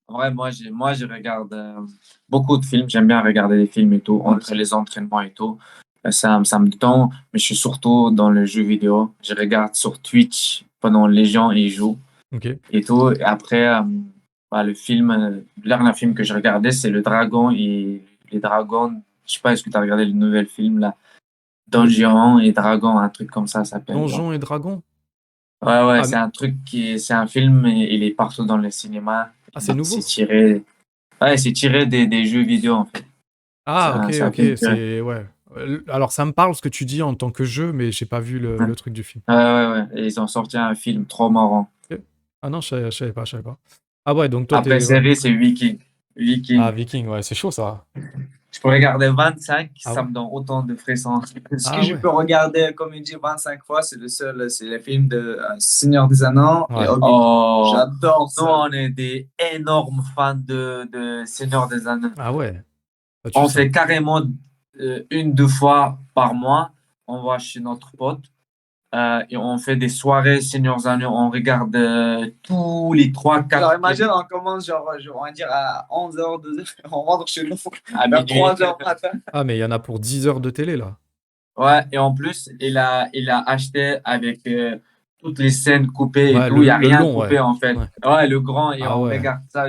En vrai, moi, je regarde beaucoup de films. J'aime bien regarder des films et tout, entre les entraînements et tout. Ça me détend, mais je suis surtout dans le jeu vidéo. Je regarde sur Twitch pendant les gens y jouent Ok. et tout. Et après, le dernier film que je regardais, c'est Le Dragon et les dragons. Je sais pas, est-ce que tu as regardé le nouvel film là? Donjons et Dragons, un truc comme ça s'appelle. Donjons et Dragons. Ouais, Ah, c'est un film, et il est partout dans le cinéma. Ah, c'est nouveau. C'est tiré des jeux vidéo en fait. Ah, ok, C'est un ok. film C'est. Ouais. Alors, ça me parle ce que tu dis en tant que jeu, mais j'ai pas vu le truc du film. Ouais. Et ils ont sorti un film trop marrant. Ok. Ah non, je savais pas, je savais pas. Ah ouais, donc toi, Après, t'es. Ouais. série, c'est Viking. Ah, Viking. Viking, ouais, c'est chaud ça. Je peux regarder 25, Ah ça ouais. me donne autant de frissons. Ce Ah que je ouais. peux regarder, comme il dit, 25 fois, c'est le film de Seigneur des Anneaux et Ouais. Hobbit. Oh, J'adore nous, ça. on est des énormes fans de Seigneur des Anneaux. Ah ouais. Ah, tu On sens. fait carrément 1, 2 fois par mois, on va chez notre pote. Et on fait des soirées Seigneur des Anneaux. On regarde tous les 3-4 Genre, imagine, on commence, on va dire à 11h, 12h, on rentre chez nous à vers minuit. 3h matin. Ah, mais il y en a pour 10 heures de télé là. Ouais, et en plus, il a acheté avec toutes les scènes coupées et Ouais, tout. Il n'y a le rien long, coupé ouais. en fait. Ouais. Ouais, le grand, et Ah on ouais. regarde ça.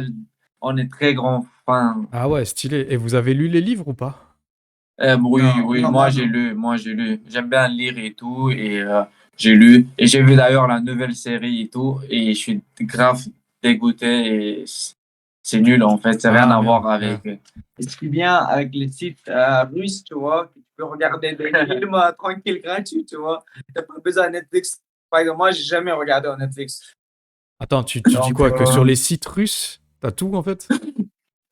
On est très grands fans. Ah ouais, stylé. Et vous avez lu les livres ou pas? Oui, Non, oui, non, moi moi, j'ai non. lu, moi j'ai lu. J'aime bien lire et tout, et j'ai lu. Et j'ai vu d'ailleurs la nouvelle série et tout, et je suis grave dégoûté. Et c'est nul en fait, c'est rien Ah à merde. voir Ouais. avec. Et ce qui est bien avec les sites russes, tu vois, que tu peux regarder des films tranquilles, gratuits, tu vois. Tu n'as pas besoin de Netflix. Par exemple, moi, j'ai jamais regardé en Netflix. Attends, tu dis Donc, quoi? Que sur les sites russes, t'as tout en fait?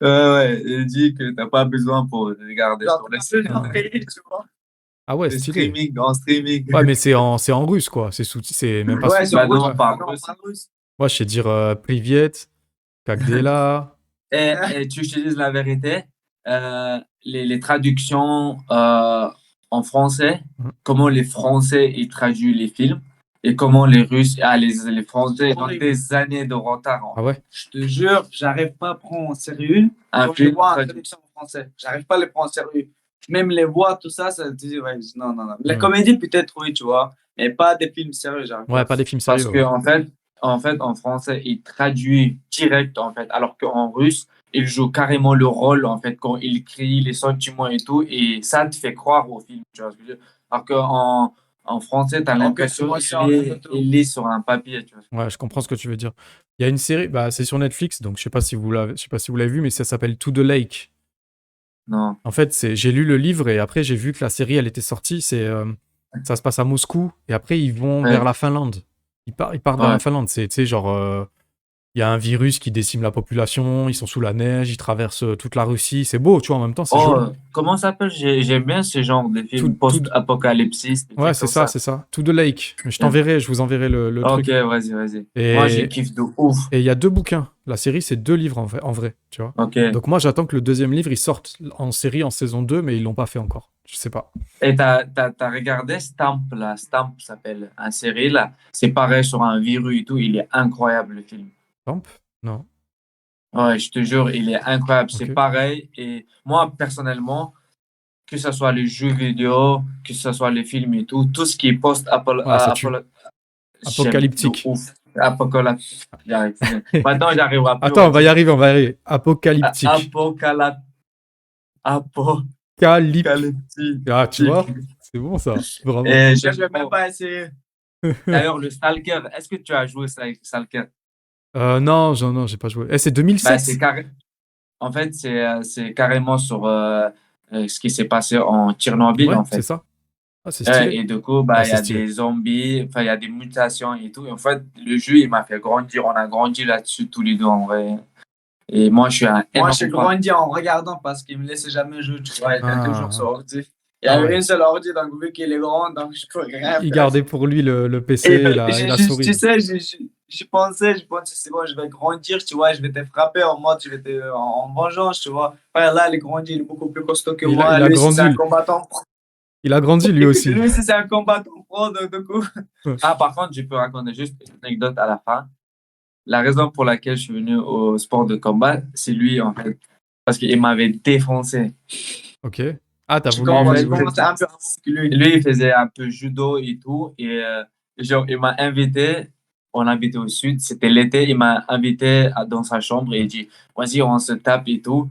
Ouais, il dit que t'as pas besoin pour regarder genre, sur tu les as sites. besoin de payer, tu vois. Ah ouais, Le stylé. streaming, en streaming. Ouais, mais c'est en russe quoi. C'est même pas Ouais, sous. sur Bah non, russe. Ouais. on parle Non, russe. pas russe. Moi, je sais dire Privet, Kagdela. Et tu utilises la vérité, les traductions en français, Mhm. comment les Français ils traduisent les films et comment les Russes, les Français ils ont Horrible. des années de retard. Ah ouais? Je te jure, j'arrive pas à prendre en sérieux Un quand je film vois en traduit. traduction en français. J'arrive pas à les prendre en sérieux. Même les voix, tout ça, ça te dit, ouais, non, non, non. Les Hmm. comédies, peut-être, oui, tu vois, mais pas des films sérieux, j'arrive Ouais, pas. pas des films Parce sérieux. que Ouais. en français, il traduit direct en fait, alors qu'en russe, il joue carrément le rôle en fait quand il crie les sentiments et tout, et ça te fait croire au film, tu vois ce que je veux dire. Alors en français, tu as l'impression qu'il est sur un papier, tu vois. Ouais, je comprends ce que tu veux dire. Il y a une série, bah, c'est sur Netflix, donc je sais pas si vous l'avez vu, mais ça s'appelle To the Lake. Non. En fait, j'ai lu le livre et après j'ai vu que la série elle était sortie. Ça se passe à Moscou et après ils vont Ouais. vers la Finlande. Ils partent vers Ouais. la Finlande. C'est, tu sais, genre, il y a un virus qui décime la population. Ils sont sous la neige, ils traversent toute la Russie. C'est beau, tu vois. En même temps, c'est joli. Comment ça s'appelle? J'aime bien ce genre de films Tout, post-apocalypse, des ouais, trucs c'est comme ça, ça. c'est ça. To the Lake. Mais je vous enverrai le Ok, truc. vas-y. Moi, j'ai Et kiffe de ouf. et il y a 2 bouquins. La série, c'est 2 livres en vrai, tu vois. Ok. Donc moi, j'attends que le deuxième livre, il sorte en série en saison 2, mais ils l'ont pas fait encore. Je sais pas. Et t'as regardé Stamp, là. Stamp s'appelle un série, là. C'est pareil sur un virus et tout. Il est incroyable, le film. Lamp? Non. Ouais, je te jure, il est incroyable. C'est Ok. pareil. Et moi, personnellement, que ce soit les jeux vidéo, que ce soit les films et tout ce qui est Ouais, ça tue. Apocalyptique. j'aime de ouf. Apocalyptique. J'arrive. Maintenant, j'arriverai plus. Attends, on va y arriver, on va y arriver. Apocalyptique. Apocalyptique. Calyptique. Ah, tu vois, c'est bon ça. Vraiment. Et Je vais même pas essayer. D'ailleurs, le Stalker, est-ce que tu as joué Stalker? Non, j'ai pas joué. C'est Bah, 2007. En fait, c'est carrément sur ce qui s'est passé en Tchernobyl, Ouais, en c'est fait. ça. Ah, c'est stylé. Et du coup, Ah, il y c'est a stylé. des zombies, enfin, il y a des mutations et tout. Et en fait, le jeu, il m'a fait grandir. On a grandi là-dessus tous les deux, en vrai. Et moi, je suis un Moi, énorme j'ai fan. grandi en regardant parce qu'il me laissait jamais jouer, tu vois. Il était Ah. toujours sur ordi. Il y avait ouais. une seule ordi, donc vu qu'il est grand, donc je pouvais rien Il faire. gardait pour lui le PC Et et la souris. tu sais, j'y pensais, c'est bon, je vais grandir, tu vois, je vais te frapper en mode, en vengeance, tu vois. Ouais, là, il est grandi, il est beaucoup plus costaud que Il a- moi. il a Lui, grandi, c'est un lui. combattant. Il a grandi lui aussi. Lui, c'est un combattant pro, donc du coup. Ah, par contre, je peux raconter juste une anecdote à la fin. La raison pour laquelle je suis venu au sport de combat, c'est lui, en fait. Parce qu'il m'avait défoncé. Ok. Ah, t'as Je voulu. commençais un peu avant que lui. Lui, il faisait un peu judo et tout. Et genre, il m'a invité. On habitait au sud. C'était l'été. Il m'a invité dans sa chambre et il dit, vas-y, on se tape et tout.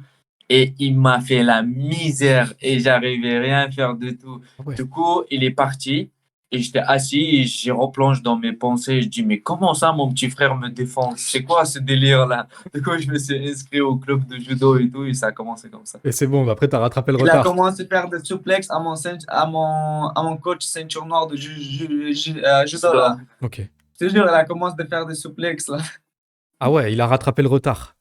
Et il m'a fait la misère et j'arrivais rien à faire du tout. Ah ouais. Du coup, il est parti et j'étais assis et je replonge dans mes pensées. Je dis, mais comment ça, mon petit frère me défend? C'est quoi ce délire-là? Du coup, je me suis inscrit au club de judo et tout et ça a commencé comme ça. Et c'est bon, après t'as rattrapé le Il a retard. commencé à faire des suplexes à mon coach ceinture noire de judo, là. Ok. Je te jure, il a commencé à faire des suplexes, là. Ah ouais, il a rattrapé le retard.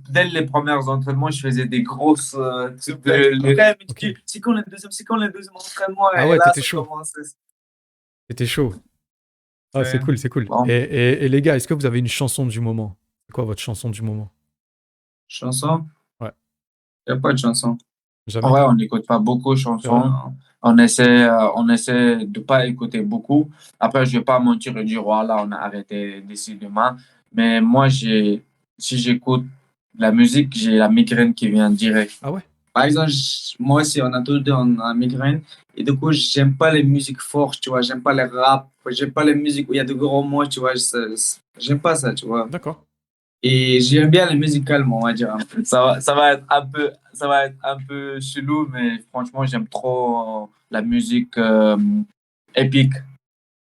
Dès les premiers entraînements, je faisais des grosses Après, il me Ok. dit, c'est quand le deuxième entraînement? Ah Et ouais, là, t'étais ça chaud. commence. C'était chaud. Ah, c'est Ouais. cool, c'est cool. Bon. Et les gars, est-ce que vous avez une chanson du moment? C'est quoi votre chanson du moment? Chanson? Ouais. Il n'y a pas de chanson. Jamais? En vrai, on n'écoute pas beaucoup de C'est vrai? chansons. On essaie de pas écouter beaucoup. Après, je vais pas mentir et dire, voilà, on a arrêté décidément. Mais moi, si j'écoute la musique, j'ai la migraine qui vient direct. Ah ouais? Par exemple, moi aussi, on a tous deux un migraine. Et du coup, j'aime pas les musiques fortes, tu vois. J'aime pas les rap. J'aime pas les musiques où il y a de gros mots, tu vois. J'aime pas ça, tu vois. D'accord. Et j'aime bien les musiques calmes, on va dire. Ça va être un peu chelou, mais franchement, j'aime trop la musique épique.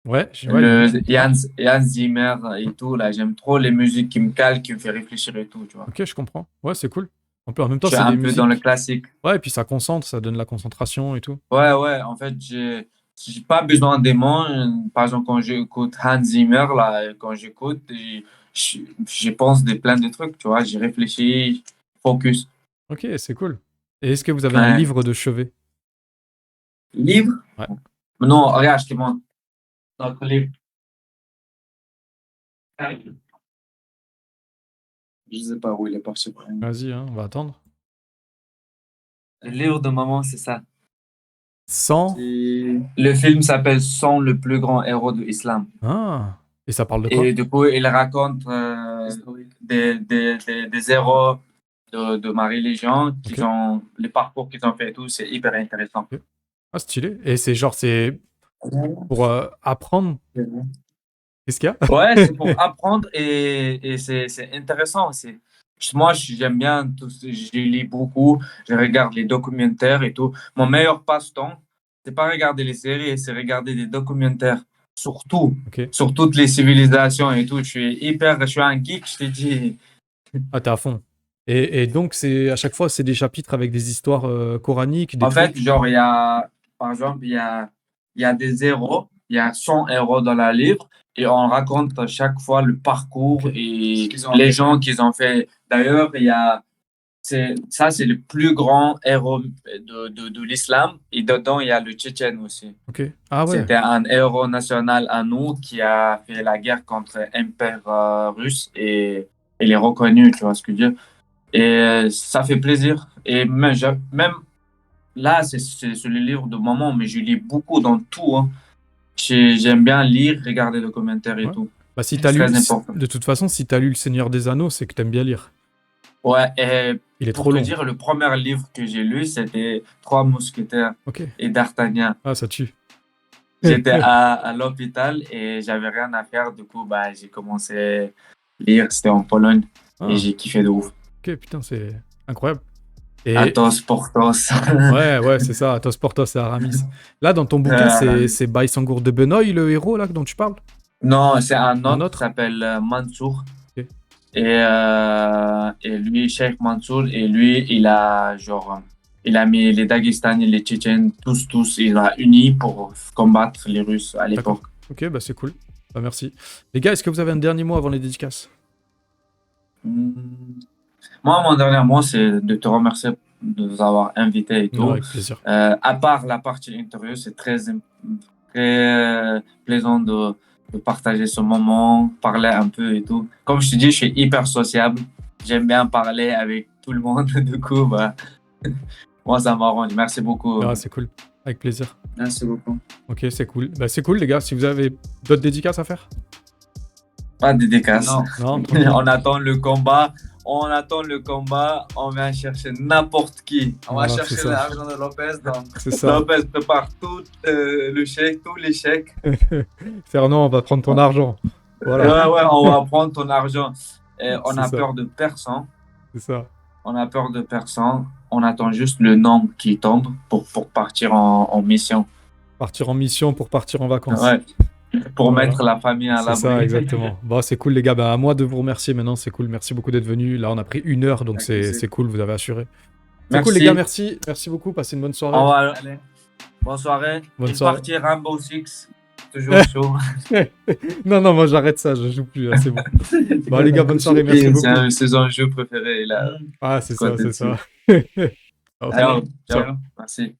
Ouais, Hans Zimmer et tout, là, j'aime trop les musiques qui me calent, qui me fait réfléchir et tout, tu vois. ok, je comprends. Ouais, c'est cool. En même temps, Je suis c'est un des peu musiques. dans le classique. Ouais, et puis ça concentre, ça donne la concentration et tout. Ouais, en fait, j'ai pas besoin des mots. Par exemple, quand j'écoute Hans Zimmer, là, quand j'écoute, je pense plein de trucs, tu vois, j'ai réfléchi, focus. Ok, c'est cool. Et est-ce que vous avez un Ouais. livre de chevet? Livre? Ouais. Non, regarde, je te montre. Notre livre. Je sais pas où il est parti. Vas-y, hein, on va attendre. Le livre de maman, c'est ça. 100. Le film s'appelle Son, le plus grand héros de l'islam. Ah. Et ça parle de quoi? Et du coup, il raconte des héros de ma religion, Ok. les parcours qu'ils ont fait et tout, c'est hyper intéressant. Ah, stylé. Et c'est genre, c'est pour apprendre. Qu'est-ce qu'il y a? Ouais, c'est pour apprendre et c'est intéressant aussi. Moi, j'aime bien tout, je lis beaucoup, je regarde les documentaires et tout. Mon meilleur passe-temps, c'est pas regarder les séries, c'est regarder des documentaires sur tout, Ok. sur toutes les civilisations et tout. Je suis un geek, je t'ai dit. Ah, t'es à fond. Et donc, à chaque fois, c'est des chapitres avec des histoires coraniques, des En fait, trucs. genre, par exemple, il y a des héros, il y a 100 héros dans la livre, et on raconte à chaque fois le parcours Ok. et les gens qu'ils ont fait. D'ailleurs, c'est le plus grand héros de l'islam, et dedans, il y a le Tchétchène aussi. Ok. Ah ouais. C'était un héros national à nous qui a fait la guerre contre l'Empire russe, et il est reconnu, tu vois ce que je veux dire. Et ça fait plaisir. Et même là, c'est le livre de maman, mais je lis beaucoup dans tout. Hein. J'aime bien lire, regarder le commentaire et Ouais. tout. Bah, si C'est t'as lu, très important. de toute façon, si t'as lu Le Seigneur des Anneaux, c'est que t'aimes bien lire. Ouais, et Il est Pour trop te long. dire, le premier livre que j'ai lu, c'était Trois Mousquetaires Ok. et D'Artagnan. Ah, ça tue. J'étais à l'hôpital et j'avais rien à faire. Du coup, bah, j'ai commencé à lire. C'était en Pologne Ah, et j'ai kiffé de ouf. ok, putain, c'est incroyable. Et Athos, Porthos. ouais, c'est ça, Athos Porthos et Aramis. Là, dans ton bouquin, c'est Baïsangour de Benoît, le héros là dont tu parles? Non, c'est un Un autre autre? qui s'appelle Mansour. Ok. Et lui, Cheikh Mansour, et lui, il a mis les Daghestani, les Tchétchènes, tous, il a uni pour combattre les Russes à D'accord. l'époque. Ok, bah c'est cool. Bah merci. Les gars, est-ce que vous avez un dernier mot avant les dédicaces? Moi, mon dernier mot, c'est de te remercier de nous avoir invités et tout. Non, avec plaisir. À part la partie interview, c'est très plaisant de partager ce moment, parler un peu et tout. Comme je te dis, je suis hyper sociable. J'aime bien parler avec tout le monde. Du coup, bah, moi, ça m'arrange. Merci beaucoup. Ah, c'est cool. Avec plaisir. Merci beaucoup. Ok, c'est cool. Bah c'est cool les gars. Si vous avez d'autres dédicaces à faire? Pas de dédicace. Non. Non, tranquille. On attend le combat. On vient chercher n'importe qui. On va Voilà, chercher c'est ça. l'argent de Lopez. Donc, C'est ça. Lopez prépare tout le chèque, tous les chèques. Fernand, on va prendre ton argent. Voilà, Ouais, on va prendre ton argent. Et on C'est a ça. peur de personne. c'est ça. On a peur de personne. On attend juste le nombre qui tombe pour partir en mission. Partir en mission pour partir en vacances. Ouais. Pour Voilà. mettre la famille à C'est ça, l'abri. exactement. Bon, c'est cool, les gars. Bah, à moi de vous remercier maintenant. C'est cool. Merci beaucoup d'être venus. Là, on a pris 1 heure, donc Avec c'est plaisir. cool. Vous avez assuré. C'est Merci. cool, les gars. Merci. Merci beaucoup. Passez une bonne soirée. On va... allez. Bonne soirée. Bonne Une soirée. partie Rainbow Six. Toujours chaud. Non, moi, j'arrête ça. Je joue plus. Là, c'est bon. Bon, les gars, bonne soirée. Merci C'est beaucoup. un de ses enjeux préférés. Là. Ah, c'est ça, Côté c'est ça. dessus. Ciao. Ciao. Ciao. Ciao. Merci.